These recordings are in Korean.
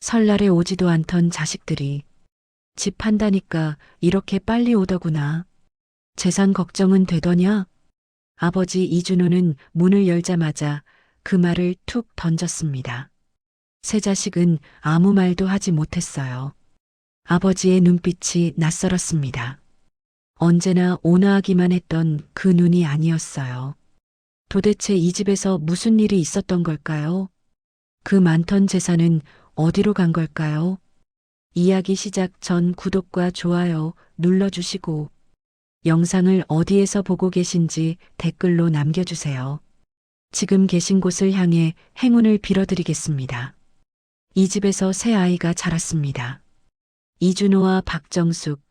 설날에 오지도 않던 자식들이 집 판다니까 이렇게 빨리 오더구나. 재산 걱정은 되더냐? 아버지 이준호는 문을 열자마자 그 말을 툭 던졌습니다. 세 자식은 아무 말도 하지 못했어요. 아버지의 눈빛이 낯설었습니다. 언제나 온화하기만 했던 그 눈이 아니었어요. 도대체 이 집에서 무슨 일이 있었던 걸까요? 그 많던 재산은 어디로 간 걸까요? 이야기 시작 전 구독과 좋아요 눌러주시고 영상을 어디에서 보고 계신지 댓글로 남겨주세요. 지금 계신 곳을 향해 행운을 빌어드리겠습니다. 이 집에서 새 아이가 자랐습니다. 이준호와 박정숙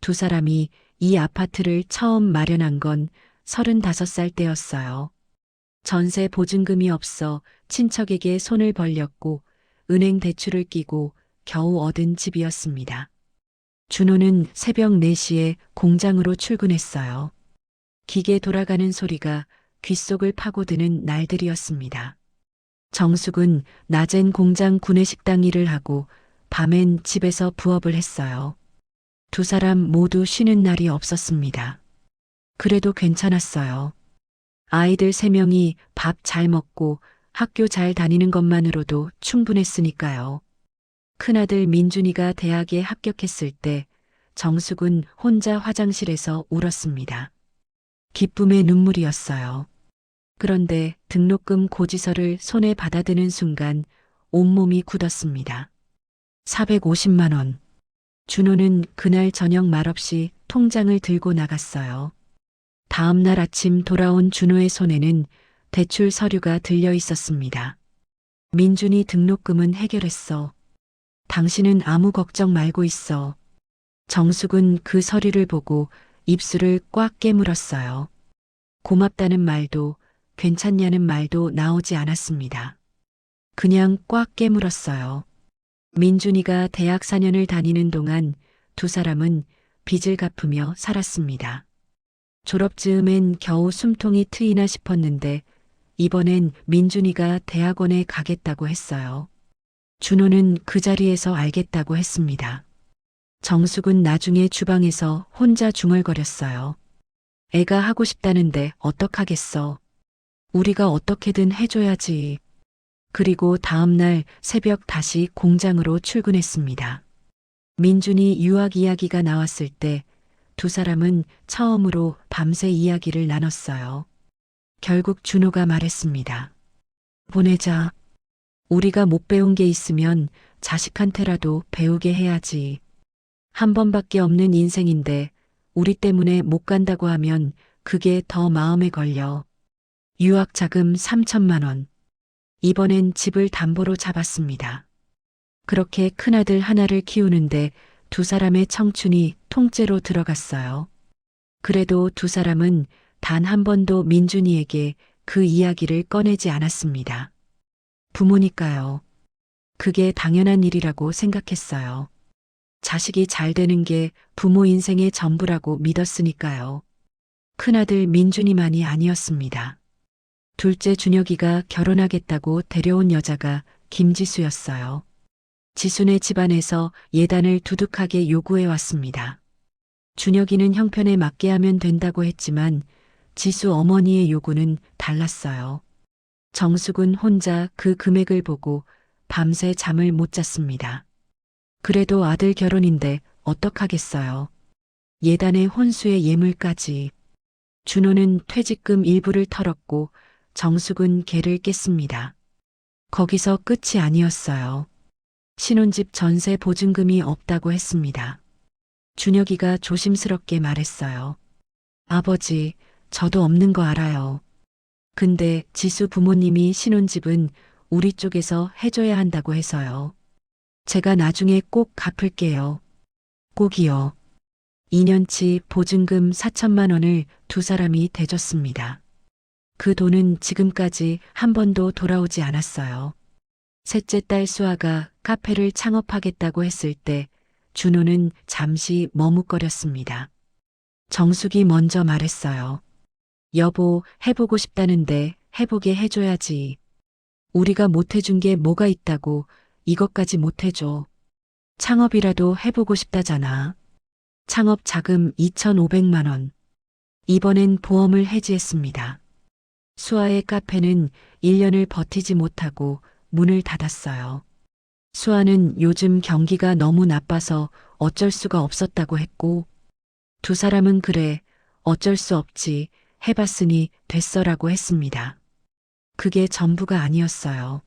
두 사람이 이 아파트를 처음 마련한 건 35살 때였어요. 전세 보증금이 없어 친척에게 손을 벌렸고 은행 대출을 끼고 겨우 얻은 집이었습니다. 준호는 새벽 4시에 공장으로 출근했어요. 기계 돌아가는 소리가 귓속을 파고드는 날들이었습니다. 정숙은 낮엔 공장 구내식당 일을 하고 밤엔 집에서 부업을 했어요. 두 사람 모두 쉬는 날이 없었습니다. 그래도 괜찮았어요. 아이들 3명이 밥 잘 먹고 학교 잘 다니는 것만으로도 충분했으니까요. 큰아들 민준이가 대학에 합격했을 때 정숙은 혼자 화장실에서 울었습니다. 기쁨의 눈물이었어요. 그런데 등록금 고지서를 손에 받아드는 순간 온몸이 굳었습니다. 450만 원. 준호는 그날 저녁 말없이 통장을 들고 나갔어요. 다음 날 아침 돌아온 준호의 손에는 대출 서류가 들려 있었습니다. 민준이 등록금은 해결했어. 당신은 아무 걱정 말고 있어. 정숙은 그 서류를 보고 입술을 꽉 깨물었어요. 고맙다는 말도 괜찮냐는 말도 나오지 않았습니다. 그냥 꽉 깨물었어요. 민준이가 대학 4년을 다니는 동안 두 사람은 빚을 갚으며 살았습니다. 졸업 즈음엔 겨우 숨통이 트이나 싶었는데 이번엔 민준이가 대학원에 가겠다고 했어요. 준호는 그 자리에서 알겠다고 했습니다. 정숙은 나중에 주방에서 혼자 중얼거렸어요. 애가 하고 싶다는데 어떡하겠어. 우리가 어떻게든 해줘야지. 그리고 다음 날 새벽 다시 공장으로 출근했습니다. 민준이 유학 이야기가 나왔을 때 두 사람은 처음으로 밤새 이야기를 나눴어요. 결국 준호가 말했습니다. 보내자. 우리가 못 배운 게 있으면 자식한테라도 배우게 해야지. 한 번밖에 없는 인생인데 우리 때문에 못 간다고 하면 그게 더 마음에 걸려. 유학 자금 3천만 원. 이번엔 집을 담보로 잡았습니다. 그렇게 큰아들 하나를 키우는데 두 사람의 청춘이 통째로 들어갔어요. 그래도 두 사람은 단 한 번도 민준이에게 그 이야기를 꺼내지 않았습니다. 부모니까요. 그게 당연한 일이라고 생각했어요. 자식이 잘 되는 게 부모 인생의 전부라고 믿었으니까요. 큰아들 민준이만이 아니었습니다. 둘째 준혁이가 결혼하겠다고 데려온 여자가 김지수였어요. 지순의 집안에서 예단을 두둑하게 요구해 왔습니다. 준혁이는 형편에 맞게 하면 된다고 했지만 지수 어머니의 요구는 달랐어요. 정숙은 혼자 그 금액을 보고 밤새 잠을 못 잤습니다. 그래도 아들 결혼인데 어떡하겠어요. 예단의 혼수의 예물까지. 준호는 퇴직금 일부를 털었고 정숙은 개를 깼습니다. 거기서 끝이 아니었어요. 신혼집 전세 보증금이 없다고 했습니다. 준혁이가 조심스럽게 말했어요. 아버지, 저도 없는 거 알아요. 근데 지수 부모님이 신혼집은 우리 쪽에서 해줘야 한다고 해서요. 제가 나중에 꼭 갚을게요. 꼭이요. 2년치 보증금 4천만 원을 두 사람이 대줬습니다. 그 돈은 지금까지 한 번도 돌아오지 않았어요. 셋째 딸 수아가 카페를 창업하겠다고 했을 때 준호는 잠시 머뭇거렸습니다. 정숙이 먼저 말했어요. 여보, 해보고 싶다는데 해보게 해줘야지. 우리가 못 해준 게 뭐가 있다고 이것까지 못해줘. 창업이라도 해보고 싶다잖아. 창업 자금 2,500만 원. 이번엔 보험을 해지했습니다. 수아의 카페는 1년을 버티지 못하고 문을 닫았어요. 수아는 요즘 경기가 너무 나빠서 어쩔 수가 없었다고 했고, 두 사람은 그래, 어쩔 수 없지, 해봤으니 됐어라고 했습니다. 그게 전부가 아니었어요.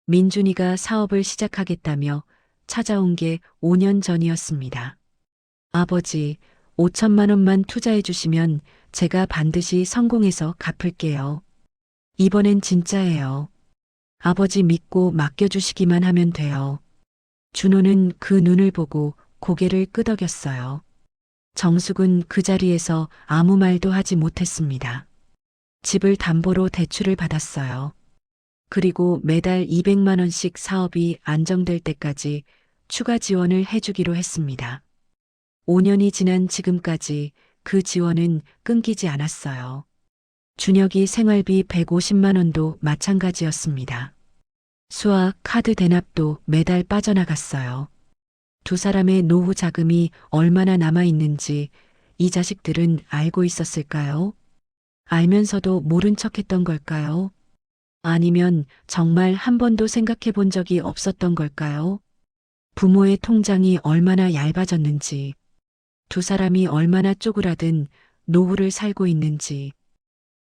민준이가 사업을 시작하겠다며 찾아온 게 5년 전이었습니다. 아버지, 5천만 원만 투자해 주시면 제가 반드시 성공해서 갚을게요. 이번엔 진짜예요. 아버지 믿고 맡겨주시기만 하면 돼요. 준호는 그 눈을 보고 고개를 끄덕였어요. 정숙은 그 자리에서 아무 말도 하지 못했습니다. 집을 담보로 대출을 받았어요. 그리고 매달 200만 원씩 사업이 안정될 때까지 추가 지원을 해주기로 했습니다. 5년이 지난 지금까지 그 지원은 끊기지 않았어요. 준혁이 생활비 150만 원도 마찬가지였습니다. 수아 카드 대납도 매달 빠져나갔어요. 두 사람의 노후 자금이 얼마나 남아있는지 이 자식들은 알고 있었을까요? 알면서도 모른 척했던 걸까요? 아니면 정말 한 번도 생각해 본 적이 없었던 걸까요? 부모의 통장이 얼마나 얇아졌는지, 두 사람이 얼마나 쪼그라든 노후를 살고 있는지,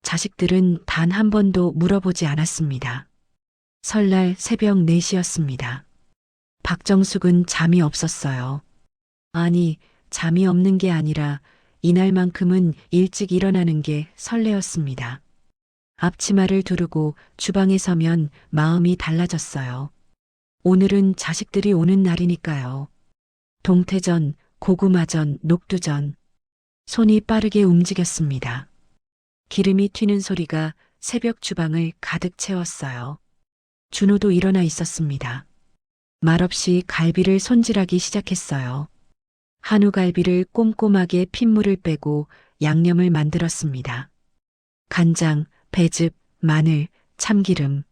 자식들은 단 한 번도 물어보지 않았습니다. 설날 새벽 4시였습니다. 박정숙은 잠이 없었어요. 아니, 잠이 없는 게 아니라 이날만큼은 일찍 일어나는 게 설레었습니다. 앞치마를 두르고 주방에 서면 마음이 달라졌어요. 오늘은 자식들이 오는 날이니까요. 동태전, 고구마전, 녹두전. 손이 빠르게 움직였습니다. 기름이 튀는 소리가 새벽 주방을 가득 채웠어요. 준호도 일어나 있었습니다. 말없이 갈비를 손질하기 시작했어요. 한우 갈비를 꼼꼼하게 핏물을 빼고 양념을 만들었습니다. 간장, 배즙, 마늘, 참기름.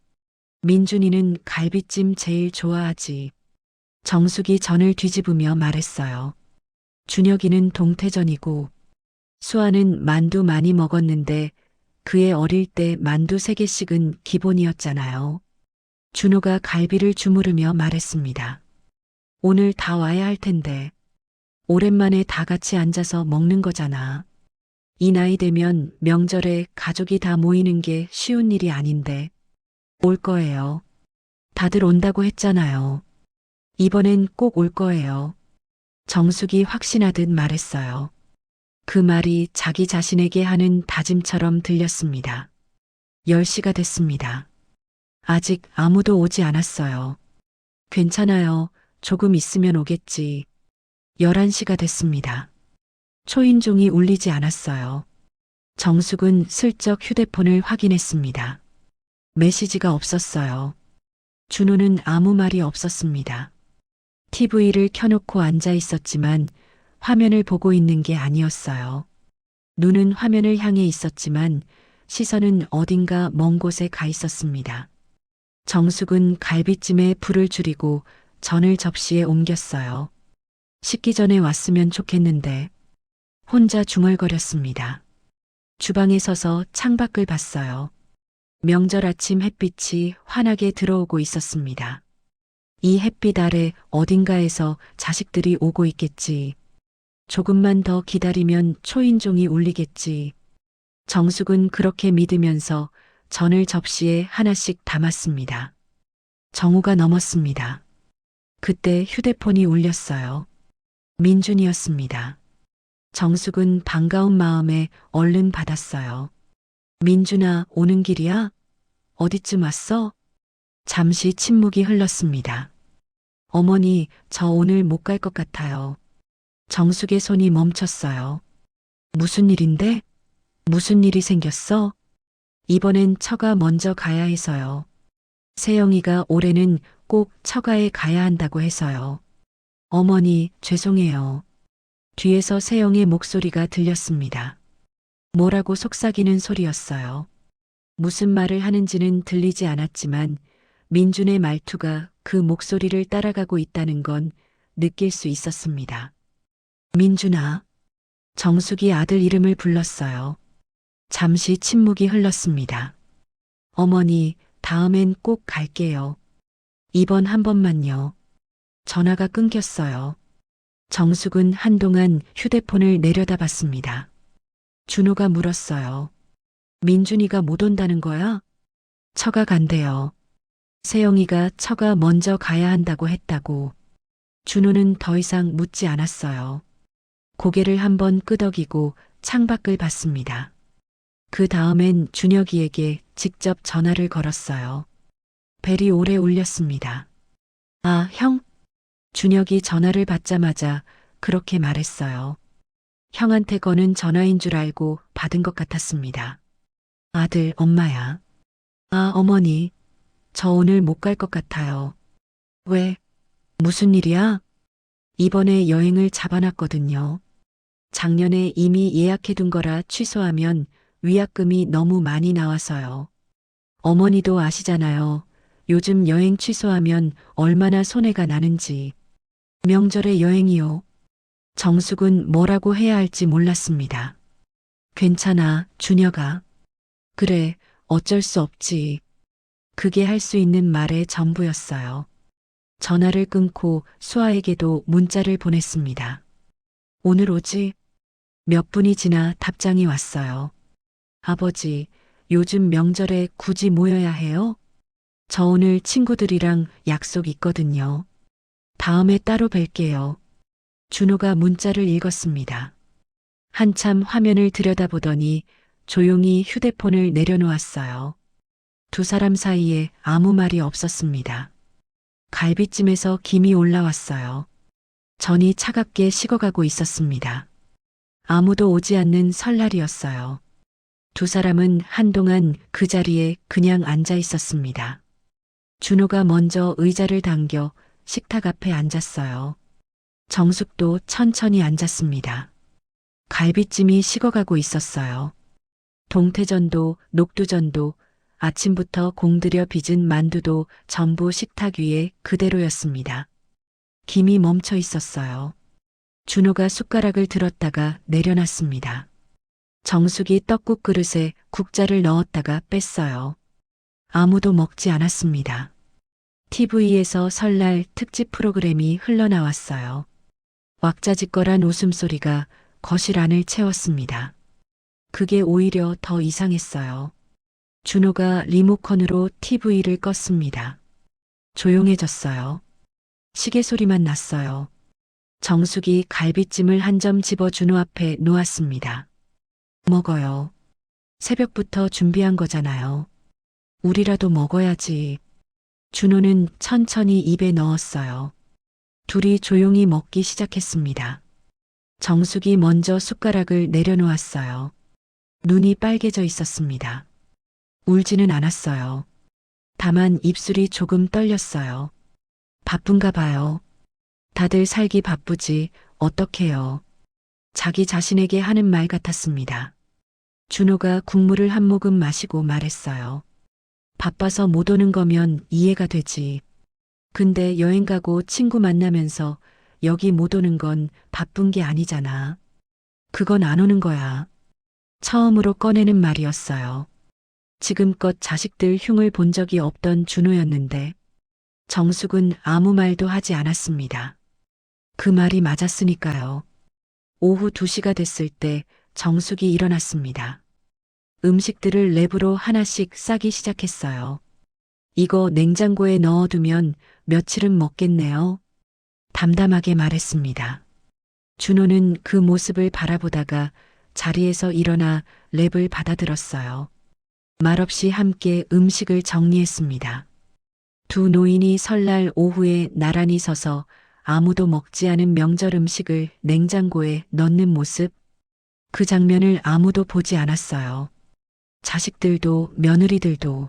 민준이는 갈비찜 제일 좋아하지. 정숙이 전을 뒤집으며 말했어요. 준혁이는 동태전이고, 수아는 만두 많이 먹었는데 그의 어릴 때 만두 3개씩은 기본이었잖아요. 준호가 갈비를 주무르며 말했습니다. 오늘 다 와야 할 텐데. 오랜만에 다 같이 앉아서 먹는 거잖아. 이 나이 되면 명절에 가족이 다 모이는 게 쉬운 일이 아닌데. 올 거예요. 다들 온다고 했잖아요. 이번엔 꼭 올 거예요. 정숙이 확신하듯 말했어요. 그 말이 자기 자신에게 하는 다짐처럼 들렸습니다. 10시가 됐습니다. 아직 아무도 오지 않았어요. 괜찮아요. 조금 있으면 오겠지. 11시가 됐습니다. 초인종이 울리지 않았어요. 정숙은 슬쩍 휴대폰을 확인했습니다. 메시지가 없었어요. 준호는 아무 말이 없었습니다. TV를 켜놓고 앉아 있었지만 화면을 보고 있는 게 아니었어요. 눈은 화면을 향해 있었지만 시선은 어딘가 먼 곳에 가 있었습니다. 정숙은 갈비찜에 불을 줄이고 전을 접시에 옮겼어요. 식기 전에 왔으면 좋겠는데 혼자 중얼거렸습니다. 주방에 서서 창밖을 봤어요. 명절 아침 햇빛이 환하게 들어오고 있었습니다. 이 햇빛 아래 어딘가에서 자식들이 오고 있겠지. 조금만 더 기다리면 초인종이 울리겠지. 정숙은 그렇게 믿으면서 전을 접시에 하나씩 담았습니다. 정오가 넘었습니다. 그때 휴대폰이 울렸어요. 민준이었습니다. 정숙은 반가운 마음에 얼른 받았어요. 민준아, 오는 길이야? 어디쯤 왔어? 잠시 침묵이 흘렀습니다. 어머니, 저 오늘 못 갈 것 같아요. 정숙의 손이 멈췄어요. 무슨 일인데? 무슨 일이 생겼어? 이번엔 처가 먼저 가야 해서요. 세영이가 올해는 꼭 처가에 가야 한다고 해서요. 어머니, 죄송해요. 뒤에서 세영의 목소리가 들렸습니다. 뭐라고 속삭이는 소리였어요. 무슨 말을 하는지는 들리지 않았지만 민준의 말투가 그 목소리를 따라가고 있다는 건 느낄 수 있었습니다. 민준아. 정숙이 아들 이름을 불렀어요. 잠시 침묵이 흘렀습니다. 어머니, 다음엔 꼭 갈게요. 이번 한 번만요. 전화가 끊겼어요. 정숙은 한동안 휴대폰을 내려다봤습니다. 준호가 물었어요. 민준이가 못 온다는 거야? 처가 간대요. 세영이가 처가 먼저 가야 한다고 했다고. 준호는 더 이상 묻지 않았어요. 고개를 한번 끄덕이고 창밖을 봤습니다. 그 다음엔 준혁이에게 직접 전화를 걸었어요. 벨이 오래 울렸습니다. 아, 형? 준혁이 전화를 받자마자 그렇게 말했어요. 형한테 거는 전화인 줄 알고 받은 것 같았습니다. 아들, 엄마야. 아, 어머니. 저 오늘 못 갈 것 같아요. 왜? 무슨 일이야? 이번에 여행을 잡아놨거든요. 작년에 이미 예약해둔 거라 취소하면 위약금이 너무 많이 나와서요. 어머니도 아시잖아요. 요즘 여행 취소하면 얼마나 손해가 나는지. 명절에 여행이요. 정숙은 뭐라고 해야 할지 몰랐습니다. 괜찮아, 준혁아. 그래, 어쩔 수 없지. 그게 할 수 있는 말의 전부였어요. 전화를 끊고 수아에게도 문자를 보냈습니다. 오늘 오지? 몇 분이 지나 답장이 왔어요. 아버지, 요즘 명절에 굳이 모여야 해요? 저 오늘 친구들이랑 약속 있거든요. 다음에 따로 뵐게요. 준호가 문자를 읽었습니다. 한참 화면을 들여다보더니 조용히 휴대폰을 내려놓았어요. 두 사람 사이에 아무 말이 없었습니다. 갈비찜에서 김이 올라왔어요. 전이 차갑게 식어가고 있었습니다. 아무도 오지 않는 설날이었어요. 두 사람은 한동안 그 자리에 그냥 앉아 있었습니다. 준호가 먼저 의자를 당겨 식탁 앞에 앉았어요. 정숙도 천천히 앉았습니다. 갈비찜이 식어가고 있었어요. 동태전도 녹두전도 아침부터 공들여 빚은 만두도 전부 식탁 위에 그대로였습니다. 김이 멈춰 있었어요. 준호가 숟가락을 들었다가 내려놨습니다. 정숙이 떡국 그릇에 국자를 넣었다가 뺐어요. 아무도 먹지 않았습니다. TV에서 설날 특집 프로그램이 흘러나왔어요. 왁자지껄한 웃음소리가 거실 안을 채웠습니다. 그게 오히려 더 이상했어요. 준호가 리모컨으로 TV를 껐습니다. 조용해졌어요. 시계 소리만 났어요. 정숙이 갈비찜을 한 점 집어 준호 앞에 놓았습니다. 먹어요. 새벽부터 준비한 거잖아요. 우리라도 먹어야지. 준호는 천천히 입에 넣었어요. 둘이 조용히 먹기 시작했습니다. 정숙이 먼저 숟가락을 내려놓았어요. 눈이 빨개져 있었습니다. 울지는 않았어요. 다만 입술이 조금 떨렸어요. 바쁜가 봐요. 다들 살기 바쁘지 어떡해요. 자기 자신에게 하는 말 같았습니다. 준호가 국물을 한 모금 마시고 말했어요. 바빠서 못 오는 거면 이해가 되지. 근데 여행 가고 친구 만나면서 여기 못 오는 건 바쁜 게 아니잖아. 그건 안 오는 거야. 처음으로 꺼내는 말이었어요. 지금껏 자식들 흉을 본 적이 없던 준호였는데 정숙은 아무 말도 하지 않았습니다. 그 말이 맞았으니까요. 오후 2시가 됐을 때 정숙이 일어났습니다. 음식들을 랩으로 하나씩 싸기 시작했어요. 이거 냉장고에 넣어두면 며칠은 먹겠네요. 담담하게 말했습니다. 준호는 그 모습을 바라보다가 자리에서 일어나 랩을 받아들었어요. 말없이 함께 음식을 정리했습니다. 두 노인이 설날 오후에 나란히 서서 아무도 먹지 않은 명절 음식을 냉장고에 넣는 모습, 그 장면을 아무도 보지 않았어요. 자식들도 며느리들도.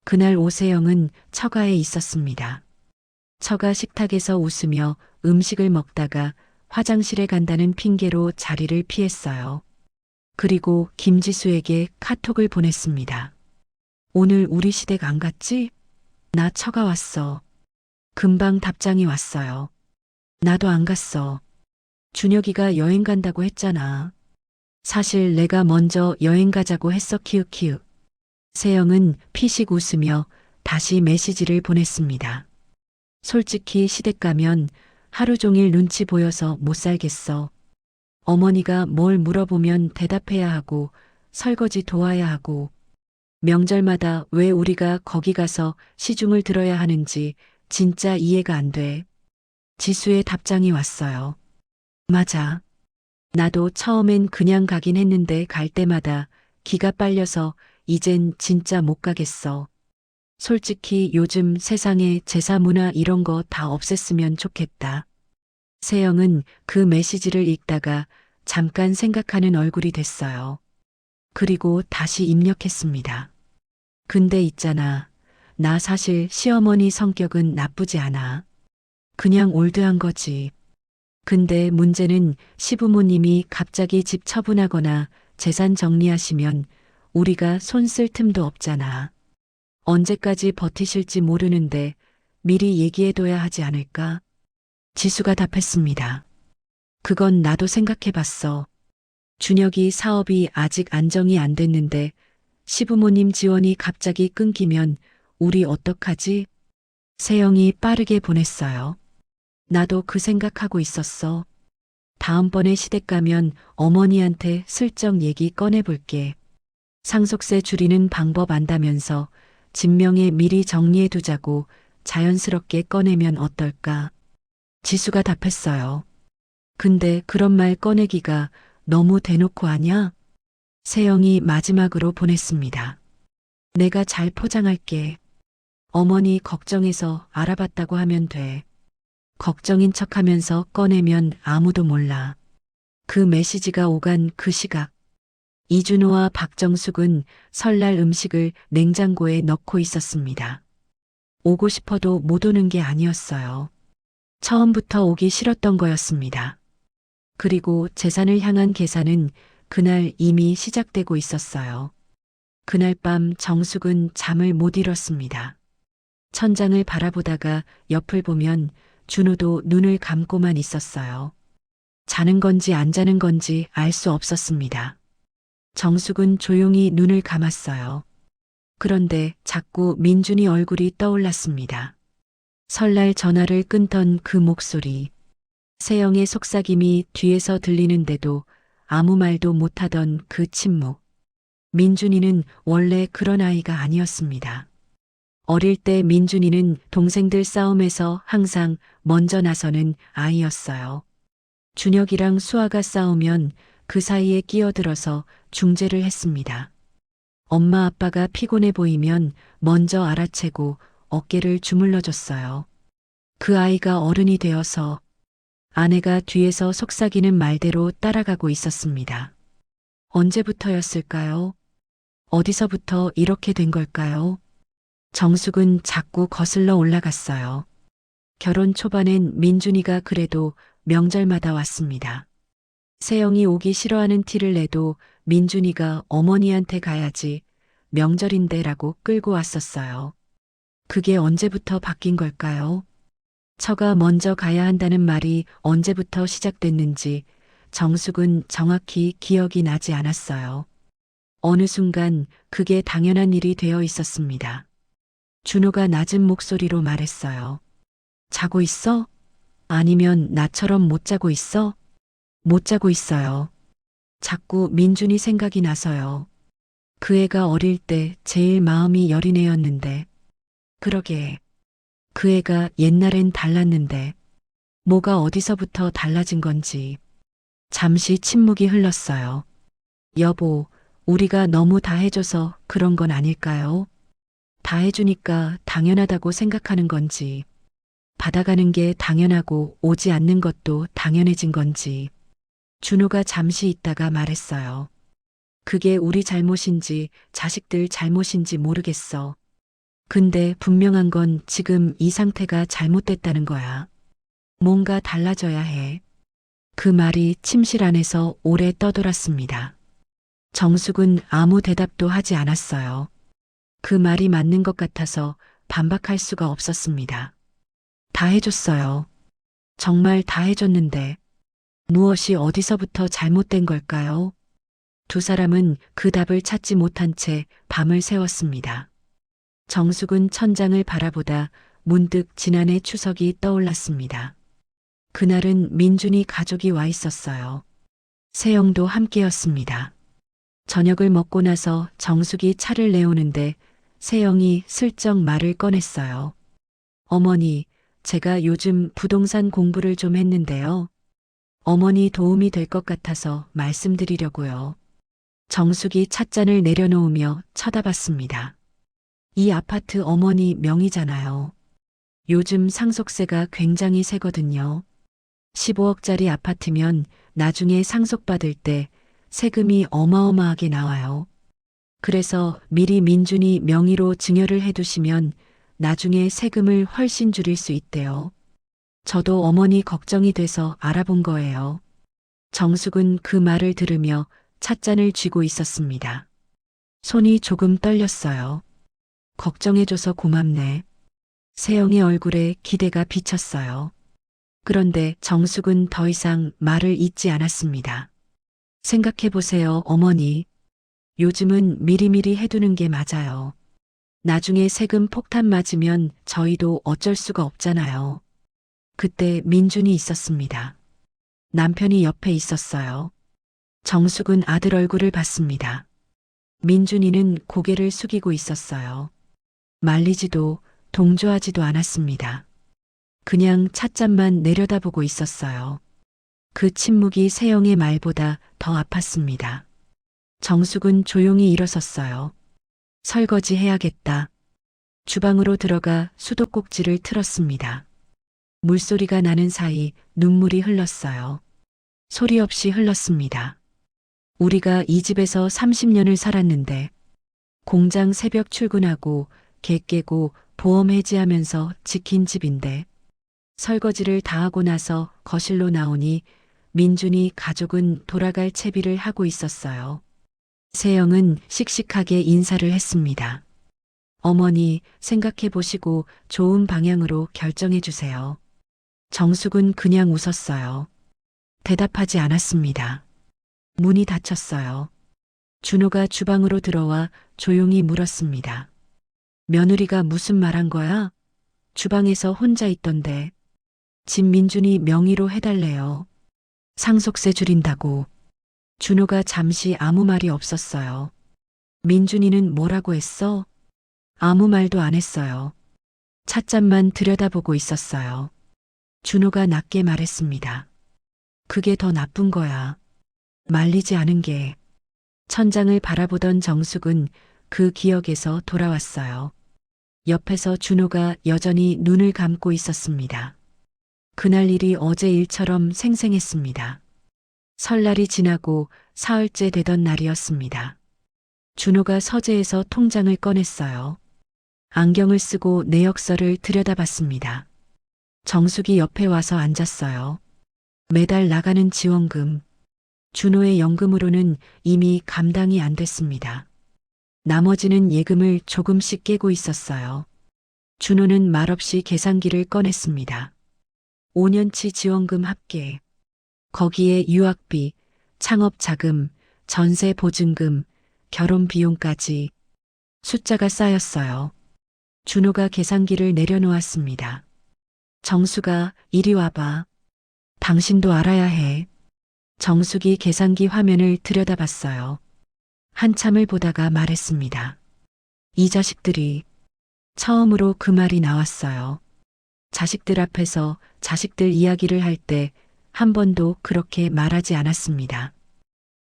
그날 오세영은 처가에 있었습니다. 처가 식탁에서 웃으며 음식을 먹다가 화장실에 간다는 핑계로 자리를 피했어요. 그리고 김지수에게 카톡을 보냈습니다. 오늘 우리 시댁 안 갔지? 나 처가 왔어. 금방 답장이 왔어요. 나도 안 갔어. 준혁이가 여행 간다고 했잖아. 사실 내가 먼저 여행 가자고 했어 키읔키읔. 세영은 피식 웃으며 다시 메시지를 보냈습니다. 솔직히 시댁 가면 하루 종일 눈치 보여서 못 살겠어. 어머니가 뭘 물어보면 대답해야 하고 설거지 도와야 하고 명절마다 왜 우리가 거기 가서 시중을 들어야 하는지 진짜 이해가 안 돼. 지수의 답장이 왔어요. 맞아. 나도 처음엔 그냥 가긴 했는데 갈 때마다 기가 빨려서 이젠 진짜 못 가겠어. 솔직히 요즘 세상에 제사 문화 이런 거 다 없앴으면 좋겠다. 세영은 그 메시지를 읽다가 잠깐 생각하는 얼굴이 됐어요. 그리고 다시 입력했습니다. 근데 있잖아. 나 사실 시어머니 성격은 나쁘지 않아. 그냥 올드한 거지. 근데 문제는 시부모님이 갑자기 집 처분하거나 재산 정리하시면 우리가 손 쓸 틈도 없잖아. 언제까지 버티실지 모르는데 미리 얘기해둬야 하지 않을까? 지수가 답했습니다. 그건 나도 생각해봤어. 준혁이 사업이 아직 안정이 안 됐는데 시부모님 지원이 갑자기 끊기면 우리 어떡하지? 세영이 빠르게 보냈어요. 나도 그 생각하고 있었어. 다음번에 시댁 가면 어머니한테 슬쩍 얘기 꺼내볼게. 상속세 줄이는 방법 안다면서 진명에 미리 정리해두자고 자연스럽게 꺼내면 어떨까? 지수가 답했어요. 근데 그런 말 꺼내기가 너무 대놓고 하냐? 세영이 마지막으로 보냈습니다. 내가 잘 포장할게. 어머니 걱정해서 알아봤다고 하면 돼. 걱정인 척하면서 꺼내면 아무도 몰라. 그 메시지가 오간 그 시각. 이준호와 박정숙은 설날 음식을 냉장고에 넣고 있었습니다. 오고 싶어도 못 오는 게 아니었어요. 처음부터 오기 싫었던 거였습니다. 그리고 재산을 향한 계산은 그날 이미 시작되고 있었어요. 그날 밤 정숙은 잠을 못 이뤘습니다. 천장을 바라보다가 옆을 보면 준호도 눈을 감고만 있었어요. 자는 건지 안 자는 건지 알 수 없었습니다. 정숙은 조용히 눈을 감았어요. 그런데 자꾸 민준이 얼굴이 떠올랐습니다. 설날 전화를 끊던 그 목소리. 세영의 속삭임이 뒤에서 들리는데도 아무 말도 못하던 그 침묵. 민준이는 원래 그런 아이가 아니었습니다. 어릴 때 민준이는 동생들 싸움에서 항상 먼저 나서는 아이였어요. 준혁이랑 수아가 싸우면 그 사이에 끼어들어서 중재를 했습니다. 엄마 아빠가 피곤해 보이면 먼저 알아채고 어깨를 주물러줬어요. 그 아이가 어른이 되어서 아내가 뒤에서 속삭이는 말대로 따라가고 있었습니다. 언제부터였을까요? 어디서부터 이렇게 된 걸까요? 정숙은 자꾸 거슬러 올라갔어요. 결혼 초반엔 민준이가 그래도 명절마다 왔습니다. 세영이 오기 싫어하는 티를 내도 민준이가 어머니한테 가야지 명절인데라고 끌고 왔었어요. 그게 언제부터 바뀐 걸까요? 처가 먼저 가야 한다는 말이 언제부터 시작됐는지 정숙은 정확히 기억이 나지 않았어요. 어느 순간 그게 당연한 일이 되어 있었습니다. 준호가 낮은 목소리로 말했어요. 자고 있어? 아니면 나처럼 못 자고 있어? 못 자고 있어요. 자꾸 민준이 생각이 나서요. 그 애가 어릴 때 제일 마음이 여린 애였는데. 그러게. 그 애가 옛날엔 달랐는데. 뭐가 어디서부터 달라진 건지. 잠시 침묵이 흘렀어요. 여보, 우리가 너무 다 해줘서 그런 건 아닐까요? 다 해주니까 당연하다고 생각하는 건지. 받아가는 게 당연하고 오지 않는 것도 당연해진 건지. 준호가 잠시 있다가 말했어요. 그게 우리 잘못인지 자식들 잘못인지 모르겠어. 근데 분명한 건 지금 이 상태가 잘못됐다는 거야. 뭔가 달라져야 해. 그 말이 침실 안에서 오래 떠돌았습니다. 정숙은 아무 대답도 하지 않았어요. 그 말이 맞는 것 같아서 반박할 수가 없었습니다. 다 해줬어요. 정말 다 해줬는데 무엇이 어디서부터 잘못된 걸까요? 두 사람은 그 답을 찾지 못한 채 밤을 새웠습니다. 정숙은 천장을 바라보다 문득 지난해 추석이 떠올랐습니다. 그날은 민준이 가족이 와 있었어요. 세영도 함께였습니다. 저녁을 먹고 나서 정숙이 차를 내오는데 세영이 슬쩍 말을 꺼냈어요. 어머니, 제가 요즘 부동산 공부를 좀 했는데요. 어머니 도움이 될 것 같아서 말씀드리려고요. 정숙이 찻잔을 내려놓으며 쳐다봤습니다. 이 아파트 어머니 명의잖아요. 요즘 상속세가 굉장히 세거든요. 15억짜리 아파트면 나중에 상속받을 때 세금이 어마어마하게 나와요. 그래서 미리 민준이 명의로 증여를 해두시면 나중에 세금을 훨씬 줄일 수 있대요. 저도 어머니 걱정이 돼서 알아본 거예요. 정숙은 그 말을 들으며 찻잔을 쥐고 있었습니다. 손이 조금 떨렸어요. 걱정해줘서 고맙네. 세영의 얼굴에 기대가 비쳤어요. 그런데 정숙은 더 이상 말을 잇지 않았습니다. 생각해보세요, 어머니. 요즘은 미리미리 해두는 게 맞아요. 나중에 세금 폭탄 맞으면 저희도 어쩔 수가 없잖아요. 그때 민준이 있었습니다. 남편이 옆에 있었어요. 정숙은 아들 얼굴을 봤습니다. 민준이는 고개를 숙이고 있었어요. 말리지도 동조하지도 않았습니다. 그냥 찻잔만 내려다보고 있었어요. 그 침묵이 세영의 말보다 더 아팠습니다. 정숙은 조용히 일어섰어요. 설거지 해야겠다. 주방으로 들어가 수도꼭지를 틀었습니다. 물소리가 나는 사이 눈물이 흘렀어요. 소리 없이 흘렀습니다. 우리가 이 집에서 30년을 살았는데 공장 새벽 출근하고 개 깨고 보험 해지하면서 지킨 집인데 설거지를 다 하고 나서 거실로 나오니 민준이 가족은 돌아갈 채비를 하고 있었어요. 세영은 씩씩하게 인사를 했습니다. 어머니, 생각해 보시고 좋은 방향으로 결정해 주세요. 정숙은 그냥 웃었어요. 대답하지 않았습니다. 문이 닫혔어요. 준호가 주방으로 들어와 조용히 물었습니다. 며느리가 무슨 말한 거야? 주방에서 혼자 있던데. 집 민준이 명의로 해달래요. 상속세 줄인다고. 준호가 잠시 아무 말이 없었어요. 민준이는 뭐라고 했어? 아무 말도 안 했어요. 찻잔만 들여다보고 있었어요. 준호가 낮게 말했습니다. 그게 더 나쁜 거야. 말리지 않은 게. 천장을 바라보던 정숙은 그 기억에서 돌아왔어요. 옆에서 준호가 여전히 눈을 감고 있었습니다. 그날 일이 어제 일처럼 생생했습니다. 설날이 지나고 사흘째 되던 날이었습니다. 준호가 서재에서 통장을 꺼냈어요. 안경을 쓰고 내역서를 들여다봤습니다. 정숙이 옆에 와서 앉았어요. 매달 나가는 지원금. 준호의 연금으로는 이미 감당이 안 됐습니다. 나머지는 예금을 조금씩 깨고 있었어요. 준호는 말없이 계산기를 꺼냈습니다. 5년치 지원금 합계. 거기에 유학비, 창업 자금, 전세 보증금, 결혼 비용까지 숫자가 쌓였어요. 준호가 계산기를 내려놓았습니다. 정수가 이리 와봐. 당신도 알아야 해. 정숙이 계산기 화면을 들여다봤어요. 한참을 보다가 말했습니다. 이 자식들이. 처음으로 그 말이 나왔어요. 자식들 앞에서 자식들 이야기를 할 때 한 번도 그렇게 말하지 않았습니다.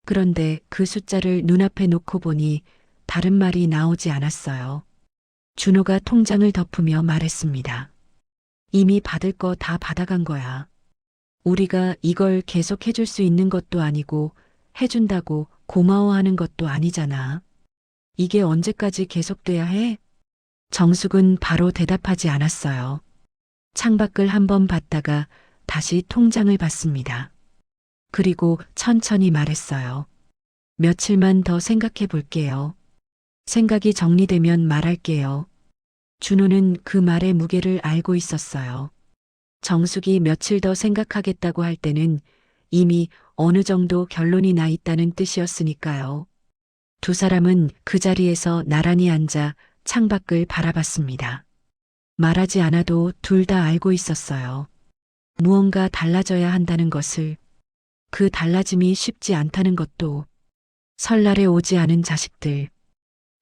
그런데 그 숫자를 눈앞에 놓고 보니 다른 말이 나오지 않았어요. 준호가 통장을 덮으며 말했습니다. 이미 받을 거 다 받아간 거야. 우리가 이걸 계속 해줄 수 있는 것도 아니고 해준다고 고마워하는 것도 아니잖아. 이게 언제까지 계속돼야 해? 정숙은 바로 대답하지 않았어요. 창밖을 한번 봤다가 다시 통장을 봤습니다. 그리고 천천히 말했어요. 며칠만 더 생각해 볼게요. 생각이 정리되면 말할게요. 준호는 그 말의 무게를 알고 있었어요. 정숙이 며칠 더 생각하겠다고 할 때는 이미 어느 정도 결론이 나 있다는 뜻이었으니까요. 두 사람은 그 자리에서 나란히 앉아 창밖을 바라봤습니다. 말하지 않아도 둘 다 알고 있었어요. 무언가 달라져야 한다는 것을, 그 달라짐이 쉽지 않다는 것도. 설날에 오지 않은 자식들,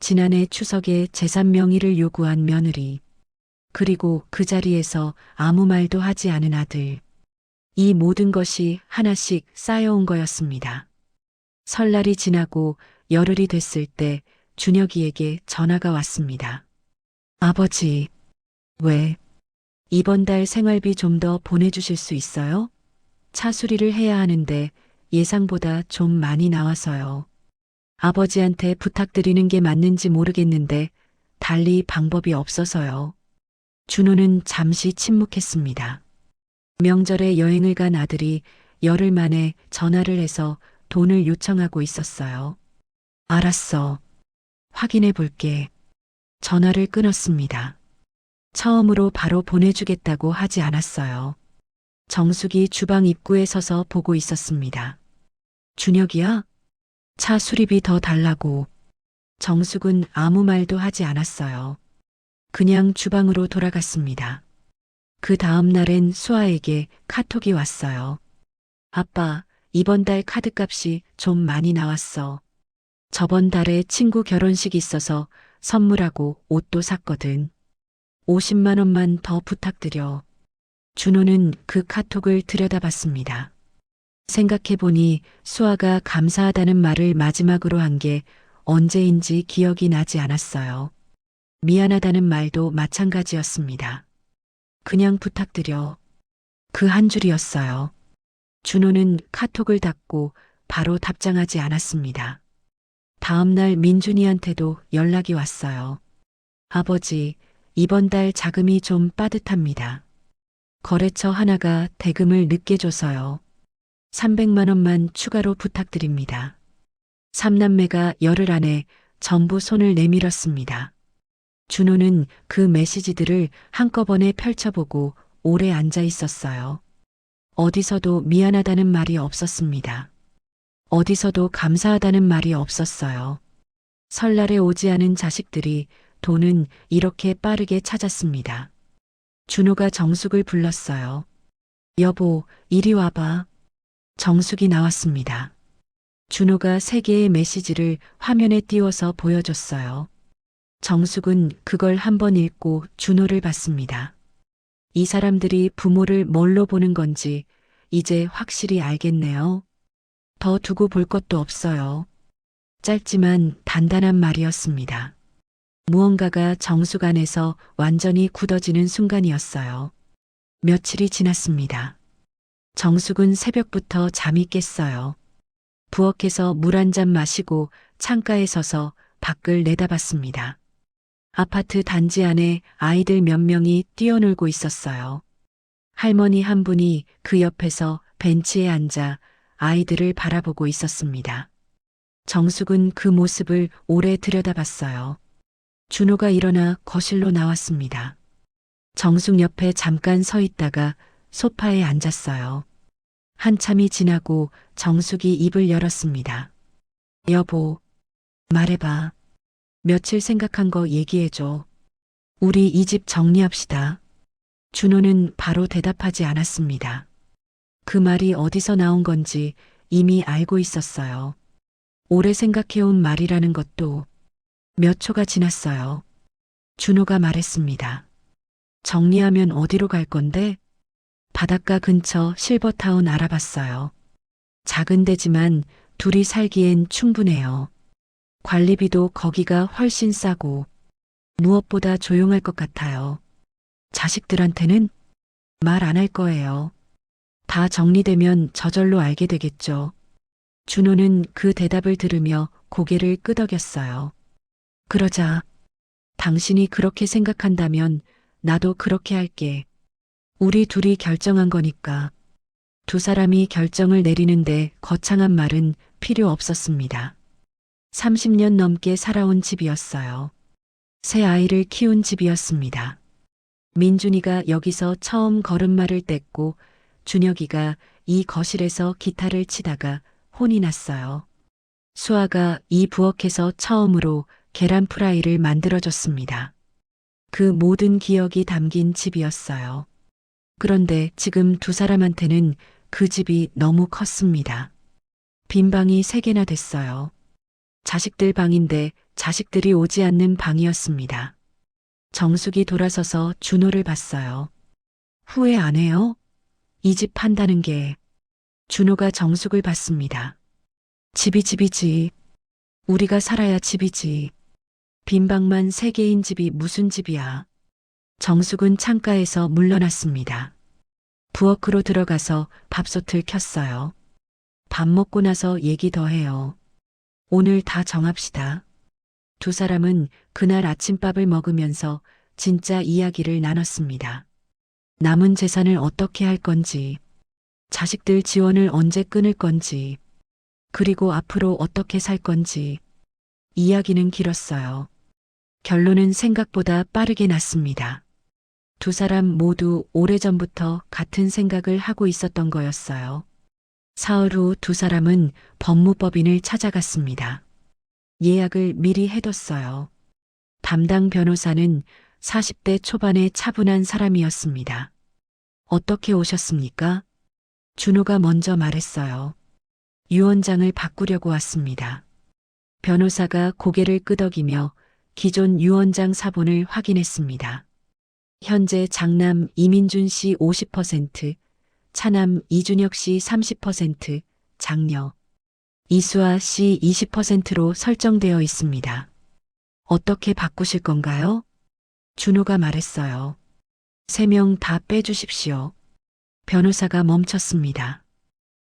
지난해 추석에 재산 명의를 요구한 며느리, 그리고 그 자리에서 아무 말도 하지 않은 아들. 이 모든 것이 하나씩 쌓여온 거였습니다. 설날이 지나고 열흘이 됐을 때 준혁이에게 전화가 왔습니다. 아버지, 왜? 이번 달 생활비 좀 더 보내주실 수 있어요? 차 수리를 해야 하는데 예상보다 좀 많이 나와서요. 아버지한테 부탁드리는 게 맞는지 모르겠는데 달리 방법이 없어서요. 준호는 잠시 침묵했습니다. 명절에 여행을 간 아들이 열흘 만에 전화를 해서 돈을 요청하고 있었어요. 알았어. 확인해 볼게. 전화를 끊었습니다. 처음으로 바로 보내주겠다고 하지 않았어요. 정숙이 주방 입구에 서서 보고 있었습니다. 준혁이야? 차 수리비 더 달라고. 정숙은 아무 말도 하지 않았어요. 그냥 주방으로 돌아갔습니다. 그 다음 날엔 수아에게 카톡이 왔어요. 아빠, 이번 달 카드값이 좀 많이 나왔어. 저번 달에 친구 결혼식 있어서 선물하고 옷도 샀거든. 50만 원만 더 부탁드려. 준호는 그 카톡을 들여다봤습니다. 생각해보니 수아가 감사하다는 말을 마지막으로 한 게 언제인지 기억이 나지 않았어요. 미안하다는 말도 마찬가지였습니다. 그냥 부탁드려. 그 한 줄이었어요. 준호는 카톡을 닫고 바로 답장하지 않았습니다. 다음 날 민준이한테도 연락이 왔어요. 아버지, 이번 달 자금이 좀 빠듯합니다. 거래처 하나가 대금을 늦게 줘서요. 300만 원만 추가로 부탁드립니다. 삼남매가 열흘 안에 전부 손을 내밀었습니다. 준호는 그 메시지들을 한꺼번에 펼쳐보고 오래 앉아 있었어요. 어디서도 미안하다는 말이 없었습니다. 어디서도 감사하다는 말이 없었어요. 설날에 오지 않은 자식들이 돈은 이렇게 빠르게 찾았습니다. 준호가 정숙을 불렀어요. 여보, 이리 와봐. 정숙이 나왔습니다. 준호가 3개의 메시지를 화면에 띄워서 보여줬어요. 정숙은 그걸 한번 읽고 준호를 봤습니다. 이 사람들이 부모를 뭘로 보는 건지 이제 확실히 알겠네요. 더 두고 볼 것도 없어요. 짧지만 단단한 말이었습니다. 무언가가 정숙 안에서 완전히 굳어지는 순간이었어요. 며칠이 지났습니다. 정숙은 새벽부터 잠이 깼어요. 부엌에서 물 한 잔 마시고 창가에 서서 밖을 내다봤습니다. 아파트 단지 안에 아이들 몇 명이 뛰어놀고 있었어요. 할머니 한 분이 그 옆에서 벤치에 앉아 아이들을 바라보고 있었습니다. 정숙은 그 모습을 오래 들여다봤어요. 준호가 일어나 거실로 나왔습니다. 정숙 옆에 잠깐 서 있다가 소파에 앉았어요. 한참이 지나고 정숙이 입을 열었습니다. 여보, 말해봐. 며칠 생각한 거 얘기해줘. 우리 이 집 정리합시다. 준호는 바로 대답하지 않았습니다. 그 말이 어디서 나온 건지 이미 알고 있었어요. 오래 생각해온 말이라는 것도. 몇 초가 지났어요. 준호가 말했습니다. 정리하면 어디로 갈 건데? 바닷가 근처 실버타운 알아봤어요. 작은 데지만 둘이 살기엔 충분해요. 관리비도 거기가 훨씬 싸고 무엇보다 조용할 것 같아요. 자식들한테는 말 안 할 거예요. 다 정리되면 저절로 알게 되겠죠. 준호는 그 대답을 들으며 고개를 끄덕였어요. 그러자, 당신이 그렇게 생각한다면 나도 그렇게 할게. 우리 둘이 결정한 거니까. 두 사람이 결정을 내리는데 거창한 말은 필요 없었습니다. 30년 넘게 살아온 집이었어요. 새 아이를 키운 집이었습니다. 민준이가 여기서 처음 걸음마를 뗐고 준혁이가 이 거실에서 기타를 치다가 혼이 났어요. 수아가 이 부엌에서 처음으로 계란 프라이를 만들어줬습니다. 그 모든 기억이 담긴 집이었어요. 그런데 지금 두 사람한테는 그 집이 너무 컸습니다. 빈 방이 3개나 됐어요. 자식들 방인데 자식들이 오지 않는 방이었습니다. 정숙이 돌아서서 준호를 봤어요. 후회 안 해요? 이 집 판다는 게. 준호가 정숙을 봤습니다. 집이지. 우리가 살아야 집이지. 빈 방만 3개인 집이 무슨 집이야. 정숙은 창가에서 물러났습니다. 부엌으로 들어가서 밥솥을 켰어요. 밥 먹고 나서 얘기 더 해요. 오늘 다 정합시다. 두 사람은 그날 아침밥을 먹으면서 진짜 이야기를 나눴습니다. 남은 재산을 어떻게 할 건지, 자식들 지원을 언제 끊을 건지, 그리고 앞으로 어떻게 살 건지. 이야기는 길었어요. 결론은 생각보다 빠르게 났습니다. 두 사람 모두 오래전부터 같은 생각을 하고 있었던 거였어요. 사흘 후 두 사람은 법무법인을 찾아갔습니다. 예약을 미리 해뒀어요. 담당 변호사는 40대 초반의 차분한 사람이었습니다. 어떻게 오셨습니까? 준호가 먼저 말했어요. 유언장을 바꾸려고 왔습니다. 변호사가 고개를 끄덕이며 기존 유언장 사본을 확인했습니다. 현재 장남 이민준 씨 50%, 차남 이준혁 씨 30%, 장녀 이수아 씨 20%로 설정되어 있습니다. 어떻게 바꾸실 건가요? 준호가 말했어요. 3명 다 빼주십시오. 변호사가 멈췄습니다.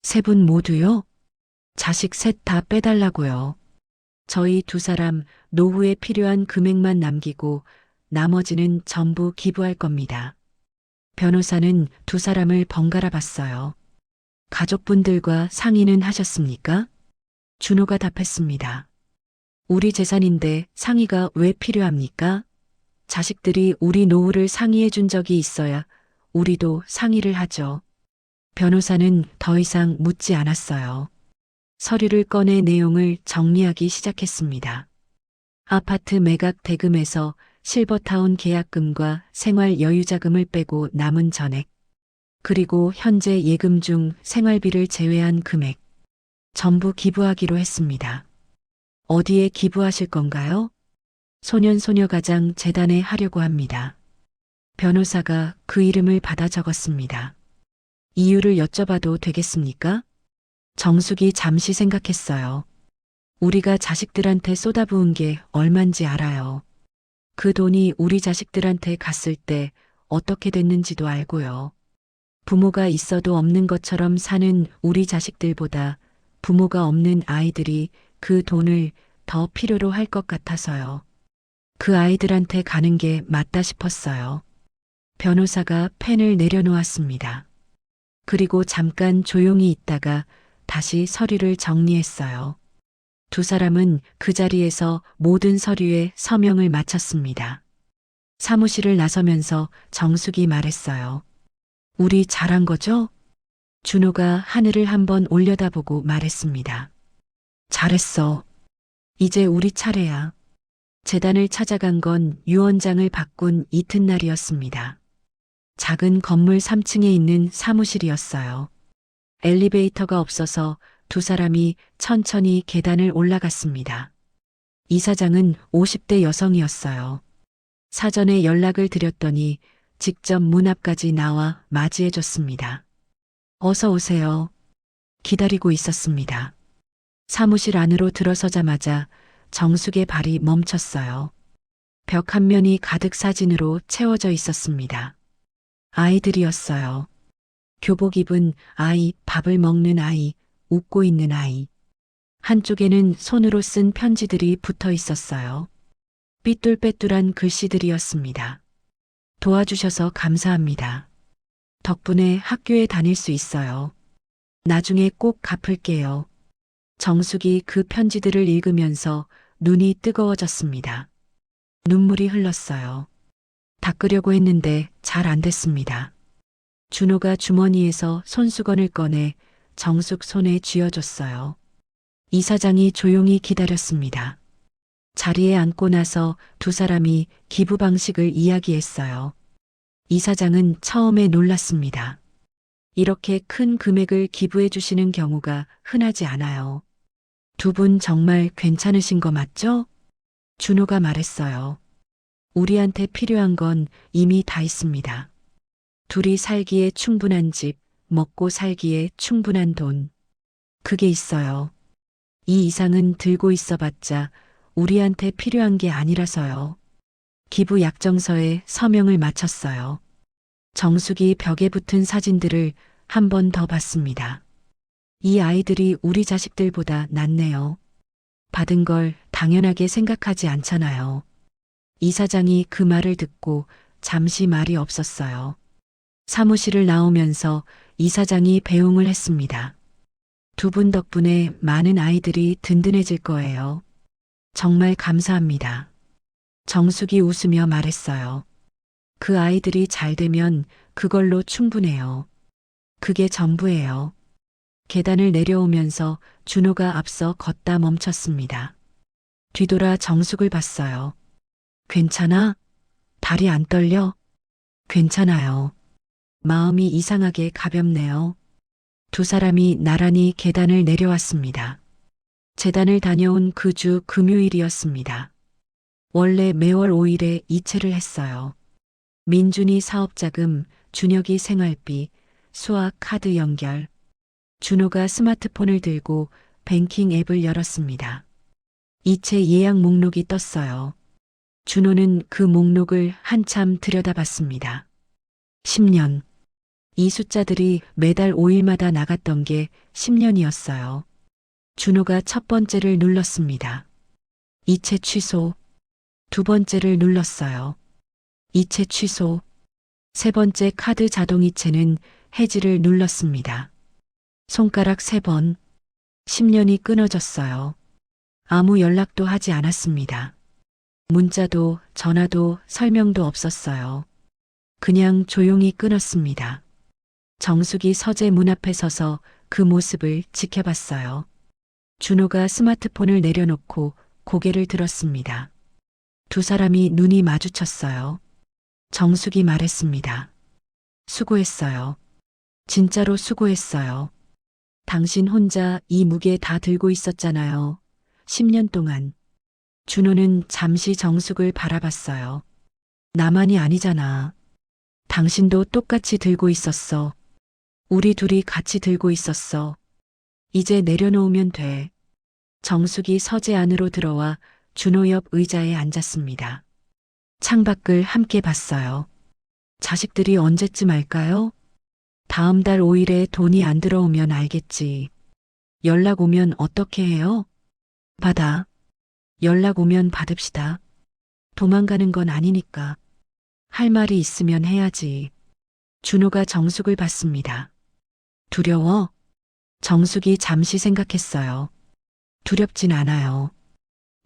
3분 모두요? 자식 셋 다 빼달라고요. 저희 두 사람 노후에 필요한 금액만 남기고 나머지는 전부 기부할 겁니다. 변호사는 두 사람을 번갈아 봤어요. 가족분들과 상의는 하셨습니까? 준호가 답했습니다. 우리 재산인데 상의가 왜 필요합니까? 자식들이 우리 노후를 상의해 준 적이 있어야 우리도 상의를 하죠. 변호사는 더 이상 묻지 않았어요. 서류를 꺼내 내용을 정리하기 시작했습니다. 아파트 매각 대금에서 실버타운 계약금과 생활 여유자금을 빼고 남은 전액, 그리고 현재 예금 중 생활비를 제외한 금액, 전부 기부하기로 했습니다. 어디에 기부하실 건가요? 소년소녀가장 재단에 하려고 합니다. 변호사가 그 이름을 받아 적었습니다. 이유를 여쭤봐도 되겠습니까? 정숙이 잠시 생각했어요. 우리가 자식들한테 쏟아부은 게 얼만지 알아요. 그 돈이 우리 자식들한테 갔을 때 어떻게 됐는지도 알고요. 부모가 있어도 없는 것처럼 사는 우리 자식들보다 부모가 없는 아이들이 그 돈을 더 필요로 할 것 같아서요. 그 아이들한테 가는 게 맞다 싶었어요. 변호사가 펜을 내려놓았습니다. 그리고 잠깐 조용히 있다가 다시 서류를 정리했어요. 두 사람은 그 자리에서 모든 서류에 서명을 마쳤습니다. 사무실을 나서면서 정숙이 말했어요. 우리 잘한 거죠? 준호가 하늘을 한번 올려다보고 말했습니다. 잘했어. 이제 우리 차례야. 재단을 찾아간 건 유언장을 바꾼 이튿날이었습니다. 작은 건물 3층에 있는 사무실이었어요. 엘리베이터가 없어서 두 사람이 천천히 계단을 올라갔습니다. 이사장은 50대 여성이었어요. 사전에 연락을 드렸더니 직접 문 앞까지 나와 맞이해줬습니다. 어서 오세요. 기다리고 있었습니다. 사무실 안으로 들어서자마자 정숙의 발이 멈췄어요. 벽 한 면이 가득 사진으로 채워져 있었습니다. 아이들이었어요. 교복 입은 아이, 밥을 먹는 아이, 웃고 있는 아이. 한쪽에는 손으로 쓴 편지들이 붙어 있었어요. 삐뚤빼뚤한 글씨들이었습니다. 도와주셔서 감사합니다. 덕분에 학교에 다닐 수 있어요. 나중에 꼭 갚을게요. 정숙이 그 편지들을 읽으면서 눈이 뜨거워졌습니다. 눈물이 흘렀어요. 닦으려고 했는데 잘 안 됐습니다. 준호가 주머니에서 손수건을 꺼내 정숙 손에 쥐어줬어요. 이사장이 조용히 기다렸습니다. 자리에 앉고 나서 두 사람이 기부 방식을 이야기했어요. 이사장은 처음에 놀랐습니다. 이렇게 큰 금액을 기부해 주시는 경우가 흔하지 않아요. 두 분 정말 괜찮으신 거 맞죠? 준호가 말했어요. 우리한테 필요한 건 이미 다 있습니다. 둘이 살기에 충분한 집, 먹고 살기에 충분한 돈. 그게 있어요. 이 이상은 들고 있어봤자 우리한테 필요한 게 아니라서요. 기부 약정서에 서명을 마쳤어요. 정숙이 벽에 붙은 사진들을 한 번 더 봤습니다. 이 아이들이 우리 자식들보다 낫네요. 받은 걸 당연하게 생각하지 않잖아요. 이사장이 그 말을 듣고 잠시 말이 없었어요. 사무실을 나오면서 이사장이 배웅을 했습니다. 두 분 덕분에 많은 아이들이 든든해질 거예요. 정말 감사합니다. 정숙이 웃으며 말했어요. 그 아이들이 잘 되면 그걸로 충분해요. 그게 전부예요. 계단을 내려오면서 준호가 앞서 걷다 멈췄습니다. 뒤돌아 정숙을 봤어요. 괜찮아? 다리 안 떨려? 괜찮아요. 마음이 이상하게 가볍네요. 두 사람이 나란히 계단을 내려왔습니다. 재단을 다녀온 그 주 금요일이었습니다. 원래 매월 5일에 이체를 했어요. 민준이 사업자금, 준혁이 생활비, 수학 카드 연결. 준호가 스마트폰을 들고 뱅킹 앱을 열었습니다. 이체 예약 목록이 떴어요. 준호는 그 목록을 한참 들여다봤습니다. 10년. 이 숫자들이 매달 5일마다 나갔던 게 10년이었어요. 준호가 첫 번째를 눌렀습니다. 이체 취소. 두 번째를 눌렀어요. 이체 취소. 세 번째 카드 자동 이체는 해지를 눌렀습니다. 손가락 3번. 10년이 끊어졌어요. 아무 연락도 하지 않았습니다. 문자도 전화도 설명도 없었어요. 그냥 조용히 끊었습니다. 정숙이 서재 문 앞에 서서 그 모습을 지켜봤어요. 준호가 스마트폰을 내려놓고 고개를 들었습니다. 두 사람이 눈이 마주쳤어요. 정숙이 말했습니다. 수고했어요. 진짜로 수고했어요. 당신 혼자 이 무게 다 들고 있었잖아요. 10년 동안. 준호는 잠시 정숙을 바라봤어요. 나만이 아니잖아. 당신도 똑같이 들고 있었어. 우리 둘이 같이 들고 있었어. 이제 내려놓으면 돼. 정숙이 서재 안으로 들어와 준호 옆 의자에 앉았습니다. 창밖을 함께 봤어요. 자식들이 언제쯤 할까요? 다음 달 5일에 돈이 안 들어오면 알겠지. 연락 오면 어떻게 해요? 받아. 연락 오면 받읍시다. 도망가는 건 아니니까. 할 말이 있으면 해야지. 준호가 정숙을 봤습니다. 두려워? 정숙이 잠시 생각했어요. 두렵진 않아요.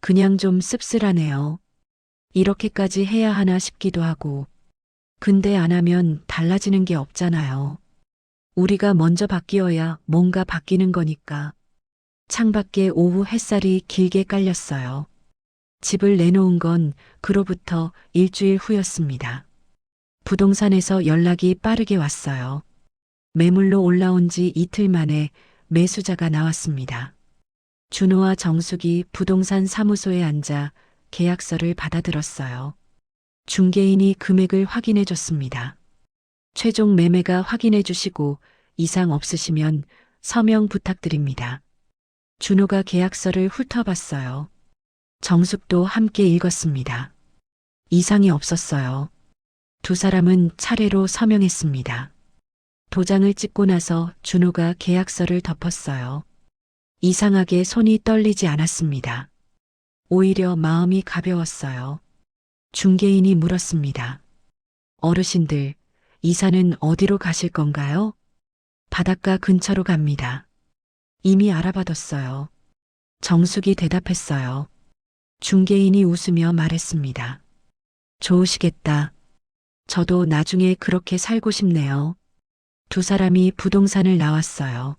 그냥 좀 씁쓸하네요. 이렇게까지 해야 하나 싶기도 하고. 근데 안 하면 달라지는 게 없잖아요. 우리가 먼저 바뀌어야 뭔가 바뀌는 거니까. 창밖에 오후 햇살이 길게 깔렸어요. 집을 내놓은 건 그로부터 일주일 후였습니다. 부동산에서 연락이 빠르게 왔어요. 매물로 올라온 지 이틀 만에 매수자가 나왔습니다. 준호와 정숙이 부동산 사무소에 앉아 계약서를 받아들었어요. 중개인이 금액을 확인해 줬습니다. 최종 매매가 확인해 주시고 이상 없으시면 서명 부탁드립니다. 준호가 계약서를 훑어봤어요. 정숙도 함께 읽었습니다. 이상이 없었어요. 두 사람은 차례로 서명했습니다. 도장을 찍고 나서 준호가 계약서를 덮었어요. 이상하게 손이 떨리지 않았습니다. 오히려 마음이 가벼웠어요. 중개인이 물었습니다. 어르신들, 이사는 어디로 가실 건가요? 바닷가 근처로 갑니다. 이미 알아봐뒀어요. 정숙이 대답했어요. 중개인이 웃으며 말했습니다. 좋으시겠다. 저도 나중에 그렇게 살고 싶네요. 두 사람이 부동산을 나왔어요.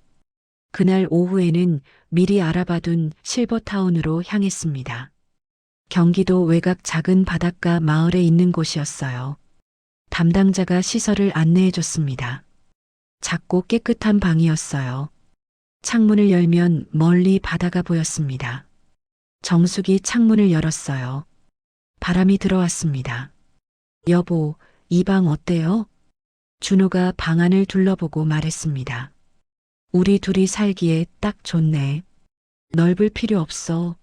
그날 오후에는 미리 알아봐둔 실버타운으로 향했습니다. 경기도 외곽 작은 바닷가 마을에 있는 곳이었어요. 담당자가 시설을 안내해 줬습니다. 작고 깨끗한 방이었어요. 창문을 열면 멀리 바다가 보였습니다. 정숙이 창문을 열었어요. 바람이 들어왔습니다. 여보, 이 방 어때요? 준호가 방 안을 둘러보고 말했습니다. 우리 둘이 살기에 딱 좋네. 넓을 필요 없어.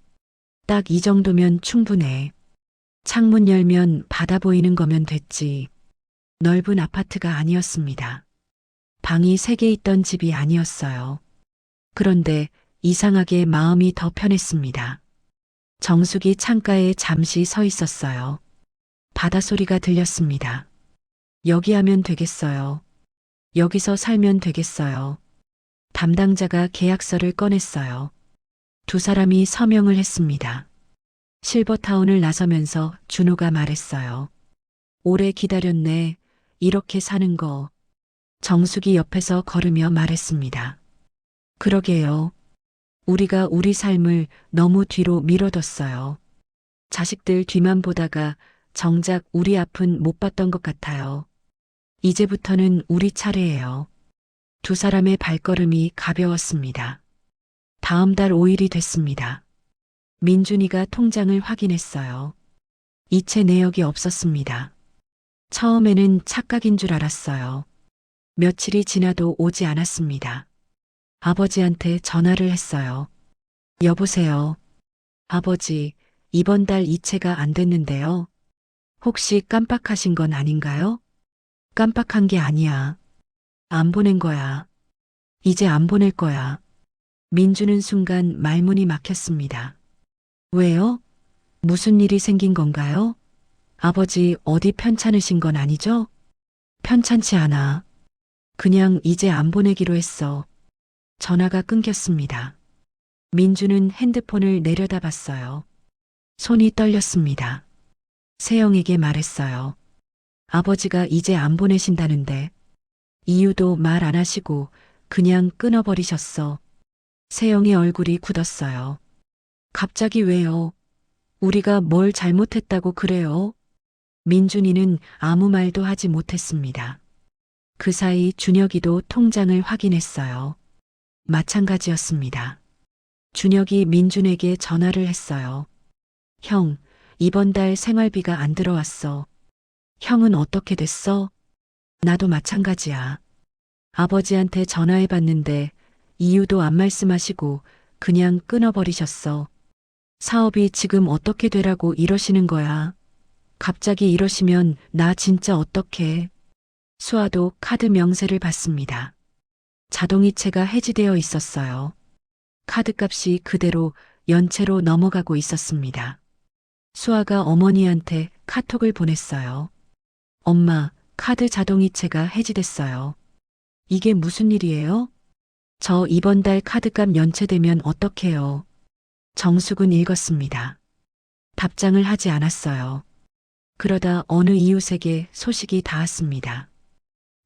딱 이 정도면 충분해. 창문 열면 바다 보이는 거면 됐지. 넓은 아파트가 아니었습니다. 방이 3개 있던 집이 아니었어요. 그런데 이상하게 마음이 더 편했습니다. 정숙이 창가에 잠시 서 있었어요. 바다소리가 들렸습니다. 여기 하면 되겠어요. 여기서 살면 되겠어요. 담당자가 계약서를 꺼냈어요. 두 사람이 서명을 했습니다. 실버타운을 나서면서 준호가 말했어요. 오래 기다렸네. 이렇게 사는 거. 정숙이 옆에서 걸으며 말했습니다. 그러게요. 우리가 우리 삶을 너무 뒤로 미뤄뒀어요. 자식들 뒤만 보다가 정작 우리 앞은 못 봤던 것 같아요. 이제부터는 우리 차례예요. 두 사람의 발걸음이 가벼웠습니다. 다음 달 5일이 됐습니다. 민준이가 통장을 확인했어요. 이체 내역이 없었습니다. 처음에는 착각인 줄 알았어요. 며칠이 지나도 오지 않았습니다. 아버지한테 전화를 했어요. 여보세요. 아버지, 이번 달 이체가 안 됐는데요. 혹시 깜빡하신 건 아닌가요? 깜빡한 게 아니야. 안 보낸 거야. 이제 안 보낼 거야. 민주는 순간 말문이 막혔습니다. 왜요? 무슨 일이 생긴 건가요? 아버지 어디 편찮으신 건 아니죠? 편찮지 않아. 그냥 이제 안 보내기로 했어. 전화가 끊겼습니다. 민주는 핸드폰을 내려다봤어요. 손이 떨렸습니다. 세영에게 말했어요. 아버지가 이제 안 보내신다는데 이유도 말 안 하시고 그냥 끊어버리셨어. 세영의 얼굴이 굳었어요. 갑자기 왜요? 우리가 뭘 잘못했다고 그래요? 민준이는 아무 말도 하지 못했습니다. 그 사이 준혁이도 통장을 확인했어요. 마찬가지였습니다. 준혁이 민준에게 전화를 했어요. 형, 이번 달 생활비가 안 들어왔어. 형은 어떻게 됐어? 나도 마찬가지야. 아버지한테 전화해봤는데 이유도 안 말씀하시고 그냥 끊어버리셨어. 사업이 지금 어떻게 되라고 이러시는 거야. 갑자기 이러시면 나 진짜 어떡해. 수아도 카드 명세를 받습니다. 자동이체가 해지되어 있었어요. 카드값이 그대로 연체로 넘어가고 있었습니다. 수아가 어머니한테 카톡을 보냈어요. 엄마, 카드 자동이체가 해지됐어요. 이게 무슨 일이에요? 저 이번 달 카드값 연체되면 어떡해요? 정숙은 읽었습니다. 답장을 하지 않았어요. 그러다 어느 이웃에게 소식이 닿았습니다.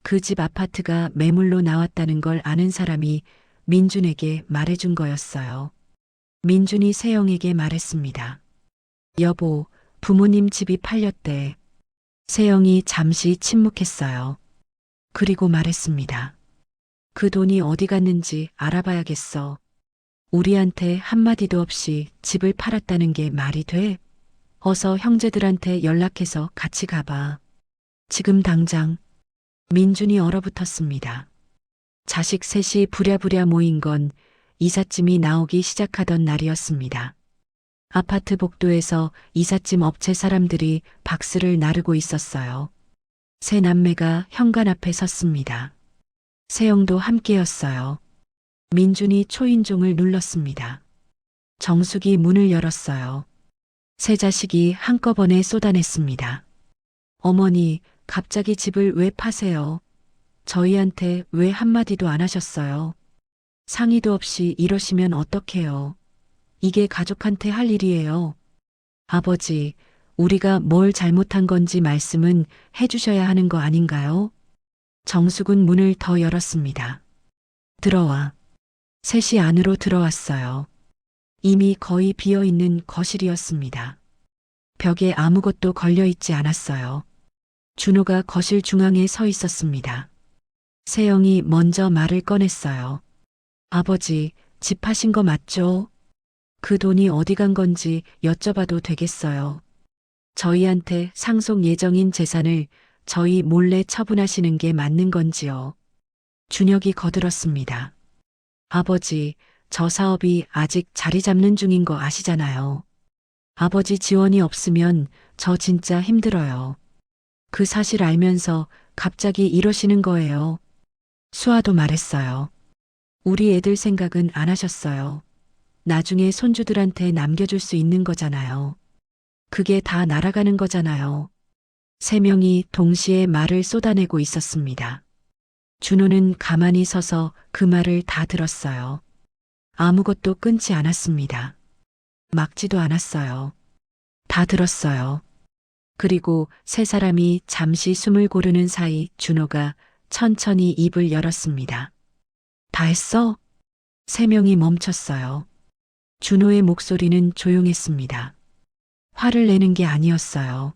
그 집 아파트가 매물로 나왔다는 걸 아는 사람이 민준에게 말해준 거였어요. 민준이 세영에게 말했습니다. 여보, 부모님 집이 팔렸대. 세영이 잠시 침묵했어요. 그리고 말했습니다. 그 돈이 어디 갔는지 알아봐야겠어. 우리한테 한마디도 없이 집을 팔았다는 게 말이 돼? 어서 형제들한테 연락해서 같이 가봐. 지금 당장. 민준이 얼어붙었습니다. 자식 셋이 부랴부랴 모인 건 이삿짐이 나오기 시작하던 날이었습니다. 아파트 복도에서 이삿짐 업체 사람들이 박스를 나르고 있었어요. 세 남매가 현관 앞에 섰습니다. 세영도 함께였어요. 민준이 초인종을 눌렀습니다. 정숙이 문을 열었어요. 세 자식이 한꺼번에 쏟아냈습니다. 어머니, 갑자기 집을 왜 파세요? 저희한테 왜 한마디도 안 하셨어요? 상의도 없이 이러시면 어떡해요? 이게 가족한테 할 일이에요. 아버지, 우리가 뭘 잘못한 건지 말씀은 해주셔야 하는 거 아닌가요? 정숙은 문을 더 열었습니다. 들어와. 셋이 안으로 들어왔어요. 이미 거의 비어있는 거실이었습니다. 벽에 아무것도 걸려있지 않았어요. 준호가 거실 중앙에 서 있었습니다. 세영이 먼저 말을 꺼냈어요. 아버지, 집 파신 거 맞죠? 그 돈이 어디 간 건지 여쭤봐도 되겠어요. 저희한테 상속 예정인 재산을 저희 몰래 처분하시는 게 맞는 건지요? 준혁이 거들었습니다. 아버지, 저 사업이 아직 자리 잡는 중인 거 아시잖아요. 아버지 지원이 없으면 저 진짜 힘들어요. 그 사실 알면서 갑자기 이러시는 거예요. 수아도 말했어요. 우리 애들 생각은 안 하셨어요. 나중에 손주들한테 남겨줄 수 있는 거잖아요. 그게 다 날아가는 거잖아요. 세 명이 동시에 말을 쏟아내고 있었습니다. 준호는 가만히 서서 그 말을 다 들었어요. 아무것도 끊지 않았습니다. 막지도 않았어요. 다 들었어요. 그리고 세 사람이 잠시 숨을 고르는 사이 준호가 천천히 입을 열었습니다. 다 했어? 세 명이 멈췄어요. 준호의 목소리는 조용했습니다. 화를 내는 게 아니었어요.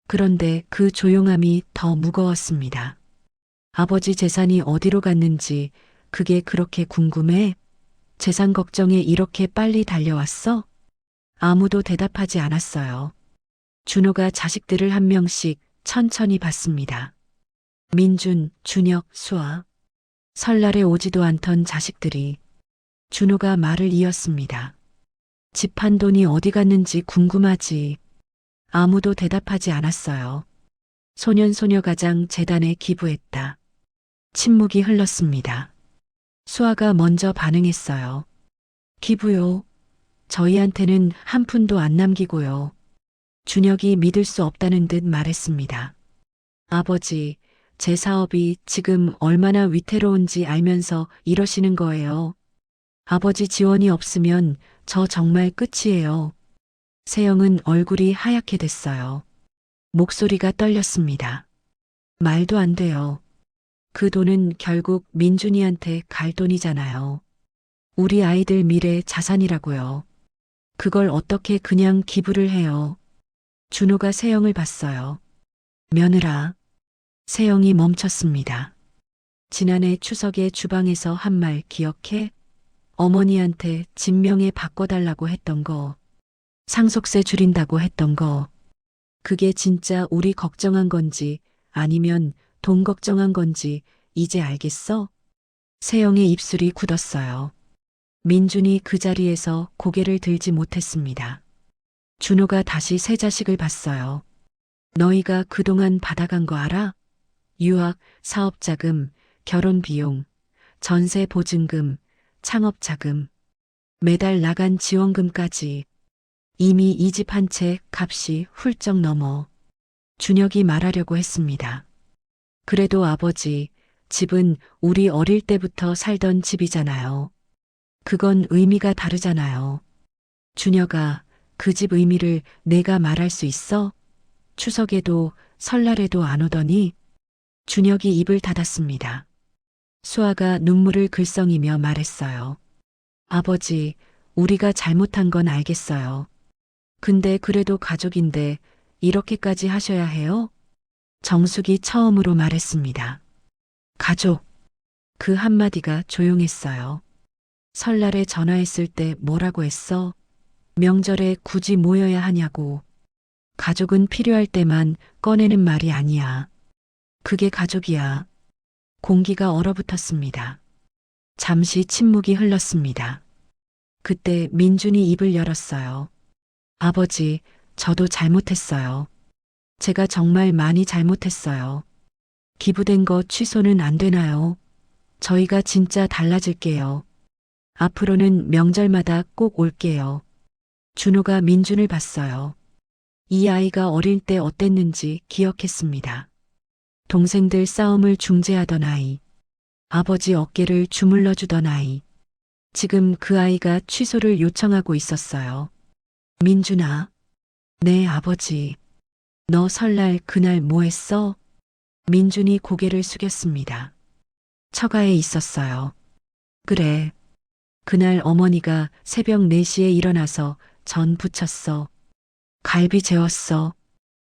그런데 그 조용함이 더 무거웠습니다. 아버지 재산이 어디로 갔는지 그게 그렇게 궁금해? 재산 걱정에 이렇게 빨리 달려왔어? 아무도 대답하지 않았어요. 준호가 자식들을 한 명씩 천천히 봤습니다. 민준, 준혁, 수아. 설날에 오지도 않던 자식들이. 준호가 말을 이었습니다. 집 판 돈이 어디 갔는지 궁금하지. 아무도 대답하지 않았어요. 소년소녀가장 재단에 기부했다. 침묵이 흘렀습니다. 수아가 먼저 반응했어요. 기부요. 저희한테는 한 푼도 안 남기고요. 준혁이 믿을 수 없다는 듯 말했습니다. 아버지, 제 사업이 지금 얼마나 위태로운지 알면서 이러시는 거예요. 아버지 지원이 없으면 저 정말 끝이에요. 세영은 얼굴이 하얗게 됐어요. 목소리가 떨렸습니다. 말도 안 돼요. 그 돈은 결국 민준이한테 갈 돈이잖아요. 우리 아이들 미래 자산이라고요. 그걸 어떻게 그냥 기부를 해요. 준호가 세영을 봤어요. 며느라. 세영이 멈췄습니다. 지난해 추석에 주방에서 한 말 기억해? 어머니한테 진명에 바꿔달라고 했던 거. 상속세 줄인다고 했던 거. 그게 진짜 우리 걱정한 건지 아니면 돈 걱정한 건지 이제 알겠어? 세영의 입술이 굳었어요. 민준이 그 자리에서 고개를 들지 못했습니다. 준호가 다시 세 자식을 봤어요. 너희가 그동안 받아간 거 알아? 유학, 사업자금, 결혼비용, 전세 보증금, 창업자금, 매달 나간 지원금까지 이미 이 집 한 채 값이 훌쩍 넘어. 준혁이 말하려고 했습니다. 그래도 아버지, 집은 우리 어릴 때부터 살던 집이잖아요. 그건 의미가 다르잖아요. 준혁아, 그 집 의미를 내가 말할 수 있어? 추석에도 설날에도 안 오더니? 준혁이 입을 닫았습니다. 수아가 눈물을 글썽이며 말했어요. 아버지, 우리가 잘못한 건 알겠어요. 근데 그래도 가족인데 이렇게까지 하셔야 해요? 정숙이 처음으로 말했습니다. 가족. 그 한마디가 조용했어요. 설날에 전화했을 때 뭐라고 했어? 명절에 굳이 모여야 하냐고. 가족은 필요할 때만 꺼내는 말이 아니야. 그게 가족이야. 공기가 얼어붙었습니다. 잠시 침묵이 흘렀습니다. 그때 민준이 입을 열었어요. 아버지, 저도 잘못했어요. 제가 정말 많이 잘못했어요. 기부된 거 취소는 안 되나요? 저희가 진짜 달라질게요. 앞으로는 명절마다 꼭 올게요. 준호가 민준을 봤어요. 이 아이가 어릴 때 어땠는지 기억했습니다. 동생들 싸움을 중재하던 아이. 아버지 어깨를 주물러 주던 아이. 지금 그 아이가 취소를 요청하고 있었어요. 민준아, 네, 아버지. 너 설날 그날 뭐 했어? 민준이 고개를 숙였습니다. 처가에 있었어요. 그래. 그날 어머니가 새벽 4시에 일어나서 전 부쳤어. 갈비 재웠어.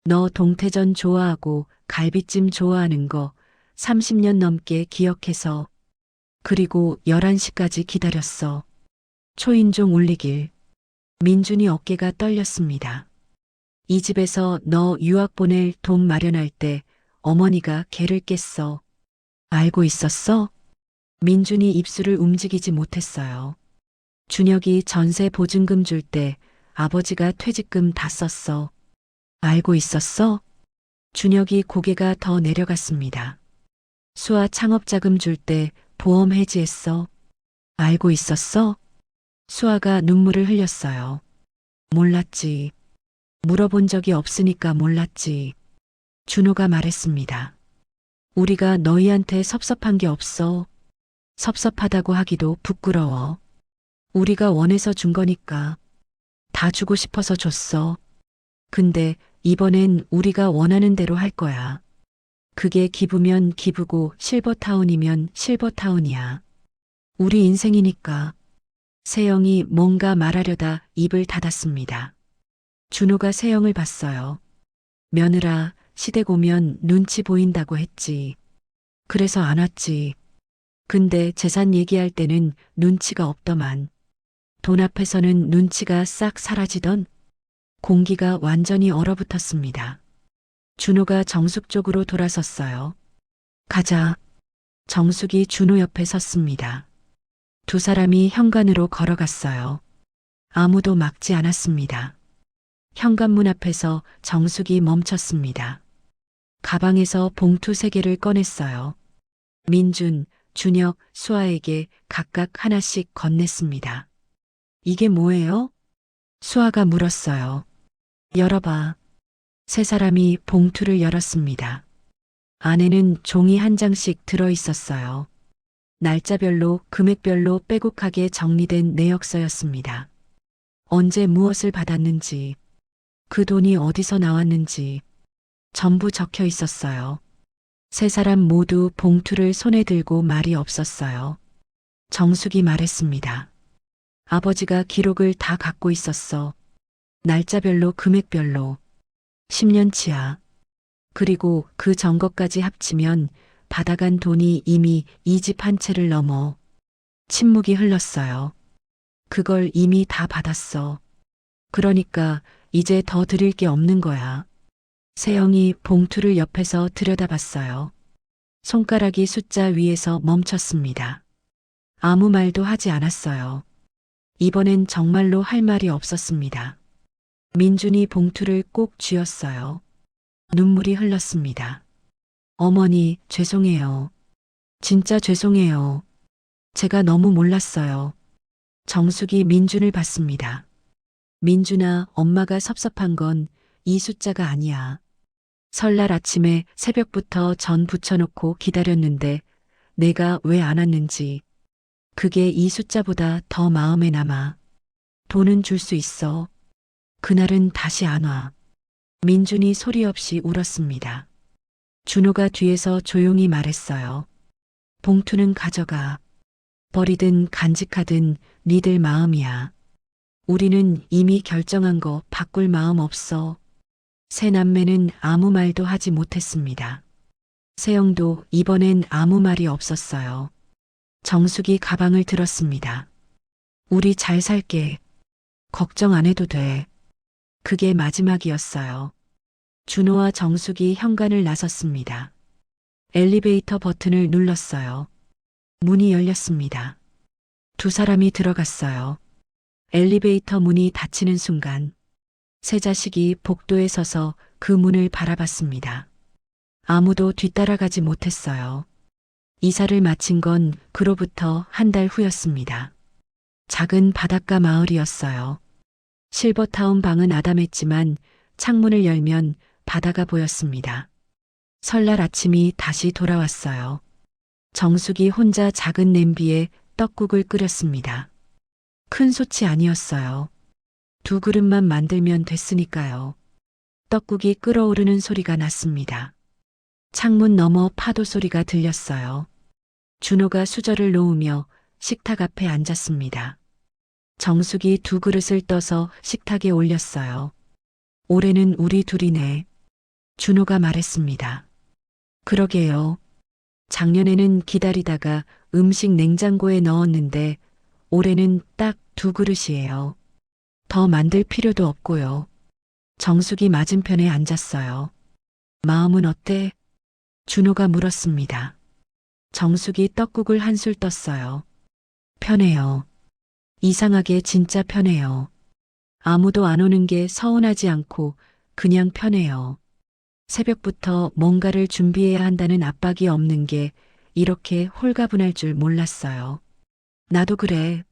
너 동태전 좋아하고 갈비찜 좋아하는 거 30년 넘게 기억해서. 그리고 11시까지 기다렸어. 초인종 울리길. 민준이 어깨가 떨렸습니다. 이 집에서 너 유학 보낼 돈 마련할 때 어머니가 개를 깼어. 알고 있었어? 민준이 입술을 움직이지 못했어요. 준혁이 전세 보증금 줄 때 아버지가 퇴직금 다 썼어. 알고 있었어? 준혁이 고개가 더 내려갔습니다. 수아 창업자금 줄 때 보험 해지했어. 알고 있었어? 수아가 눈물을 흘렸어요. 몰랐지. 물어본 적이 없으니까 몰랐지. 준호가 말했습니다. 우리가 너희한테 섭섭한 게 없어. 섭섭하다고 하기도 부끄러워. 우리가 원해서 준 거니까. 다 주고 싶어서 줬어. 근데 이번엔 우리가 원하는 대로 할 거야. 그게 기부면 기부고 실버타운이면 실버타운이야. 우리 인생이니까. 세영이 뭔가 말하려다 입을 닫았습니다. 준호가 세영을 봤어요. 며느라, 시댁 오면 눈치 보인다고 했지. 그래서 안 왔지. 근데 재산 얘기할 때는 눈치가 없더만. 돈 앞에서는 눈치가 싹 사라지던. 공기가 완전히 얼어붙었습니다. 준호가 정숙 쪽으로 돌아섰어요. 가자. 정숙이 준호 옆에 섰습니다. 두 사람이 현관으로 걸어갔어요. 아무도 막지 않았습니다. 현관문 앞에서 정숙이 멈췄습니다. 가방에서 봉투 3개를 꺼냈어요. 민준, 준혁, 수아에게 각각 하나씩 건넸습니다. 이게 뭐예요? 수아가 물었어요. 열어봐. 세 사람이 봉투를 열었습니다. 안에는 종이 한 장씩 들어 있었어요. 날짜별로 금액별로 빼곡하게 정리된 내역서였습니다. 언제 무엇을 받았는지, 그 돈이 어디서 나왔는지 전부 적혀 있었어요. 세 사람 모두 봉투를 손에 들고 말이 없었어요. 정숙이 말했습니다. 아버지가 기록을 다 갖고 있었어. 날짜별로 금액별로. 10년치야. 그리고 그 전거까지 합치면 받아간 돈이 이미 이 집 한 채를 넘어. 침묵이 흘렀어요. 그걸 이미 다 받았어. 그러니까 이제 더 드릴 게 없는 거야. 세영이 봉투를 옆에서 들여다봤어요. 손가락이 숫자 위에서 멈췄습니다. 아무 말도 하지 않았어요. 이번엔 정말로 할 말이 없었습니다. 민준이 봉투를 꼭 쥐었어요. 눈물이 흘렀습니다. 어머니, 죄송해요. 진짜 죄송해요. 제가 너무 몰랐어요. 정숙이 민준을 봤습니다. 민준아, 엄마가 섭섭한 건 이 숫자가 아니야. 설날 아침에 새벽부터 전 붙여놓고 기다렸는데 내가 왜 안 왔는지. 그게 이 숫자보다 더 마음에 남아. 돈은 줄 수 있어. 그날은 다시 안 와. 민준이 소리 없이 울었습니다. 준호가 뒤에서 조용히 말했어요. 봉투는 가져가. 버리든 간직하든 니들 마음이야. 우리는 이미 결정한 거 바꿀 마음 없어. 세 남매는 아무 말도 하지 못했습니다. 세영도 이번엔 아무 말이 없었어요. 정숙이 가방을 들었습니다. 우리 잘 살게. 걱정 안 해도 돼. 그게 마지막이었어요. 준호와 정숙이 현관을 나섰습니다. 엘리베이터 버튼을 눌렀어요. 문이 열렸습니다. 두 사람이 들어갔어요. 엘리베이터 문이 닫히는 순간 세 자식이 복도에 서서 그 문을 바라봤습니다. 아무도 뒤따라가지 못했어요. 이사를 마친 건 그로부터 한 달 후였습니다. 작은 바닷가 마을이었어요. 실버타운 방은 아담했지만 창문을 열면 바다가 보였습니다. 설날 아침이 다시 돌아왔어요. 정숙이 혼자 작은 냄비에 떡국을 끓였습니다. 큰 솥이 아니었어요. 두 그릇만 만들면 됐으니까요. 떡국이 끓어오르는 소리가 났습니다. 창문 너머 파도 소리가 들렸어요. 준호가 수저를 놓으며 식탁 앞에 앉았습니다. 정숙이 두 그릇을 떠서 식탁에 올렸어요. 올해는 우리 둘이네. 준호가 말했습니다. 그러게요. 작년에는 기다리다가 음식 냉장고에 넣었는데 올해는 딱 두 그릇이에요. 더 만들 필요도 없고요. 정숙이 맞은편에 앉았어요. 마음은 어때? 준호가 물었습니다. 정숙이 떡국을 한술 떴어요. 편해요. 이상하게 진짜 편해요. 아무도 안 오는 게 서운하지 않고 그냥 편해요. 새벽부터 뭔가를 준비해야 한다는 압박이 없는 게 이렇게 홀가분할 줄 몰랐어요. 나도 그래.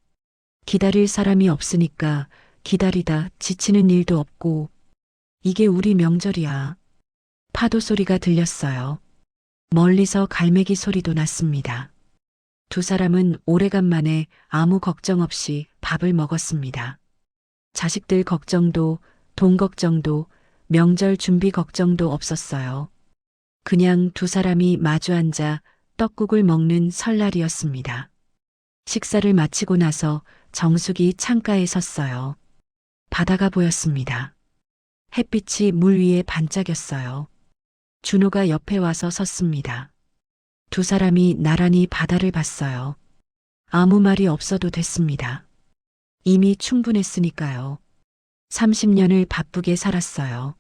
기다릴 사람이 없으니까 기다리다 지치는 일도 없고 이게 우리 명절이야. 파도 소리가 들렸어요. 멀리서 갈매기 소리도 났습니다. 두 사람은 오래간만에 아무 걱정 없이 밥을 먹었습니다. 자식들 걱정도, 돈 걱정도, 명절 준비 걱정도 없었어요. 그냥 두 사람이 마주 앉아 떡국을 먹는 설날이었습니다. 식사를 마치고 나서 정숙이 창가에 섰어요. 바다가 보였습니다. 햇빛이 물 위에 반짝였어요. 준호가 옆에 와서 섰습니다. 두 사람이 나란히 바다를 봤어요. 아무 말이 없어도 됐습니다. 이미 충분했으니까요. 30년을 바쁘게 살았어요.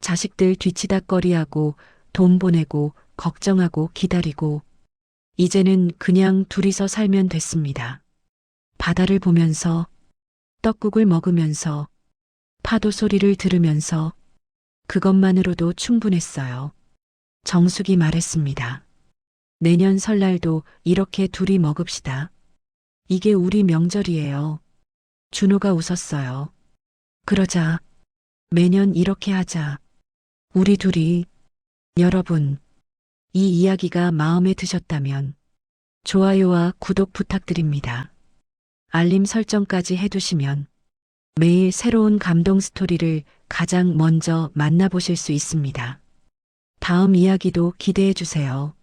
자식들 뒤치다꺼리하고 돈 보내고 걱정하고 기다리고 이제는 그냥 둘이서 살면 됐습니다. 바다를 보면서 떡국을 먹으면서 파도 소리를 들으면서 그것만으로도 충분했어요. 정숙이 말했습니다. 내년 설날도 이렇게 둘이 먹읍시다. 이게 우리 명절이에요. 준호가 웃었어요. 그러자. 매년 이렇게 하자. 우리 둘이. 여러분, 이 이야기가 마음에 드셨다면 좋아요와 구독 부탁드립니다. 알림 설정까지 해두시면 매일 새로운 감동 스토리를 가장 먼저 만나보실 수 있습니다. 다음 이야기도 기대해 주세요.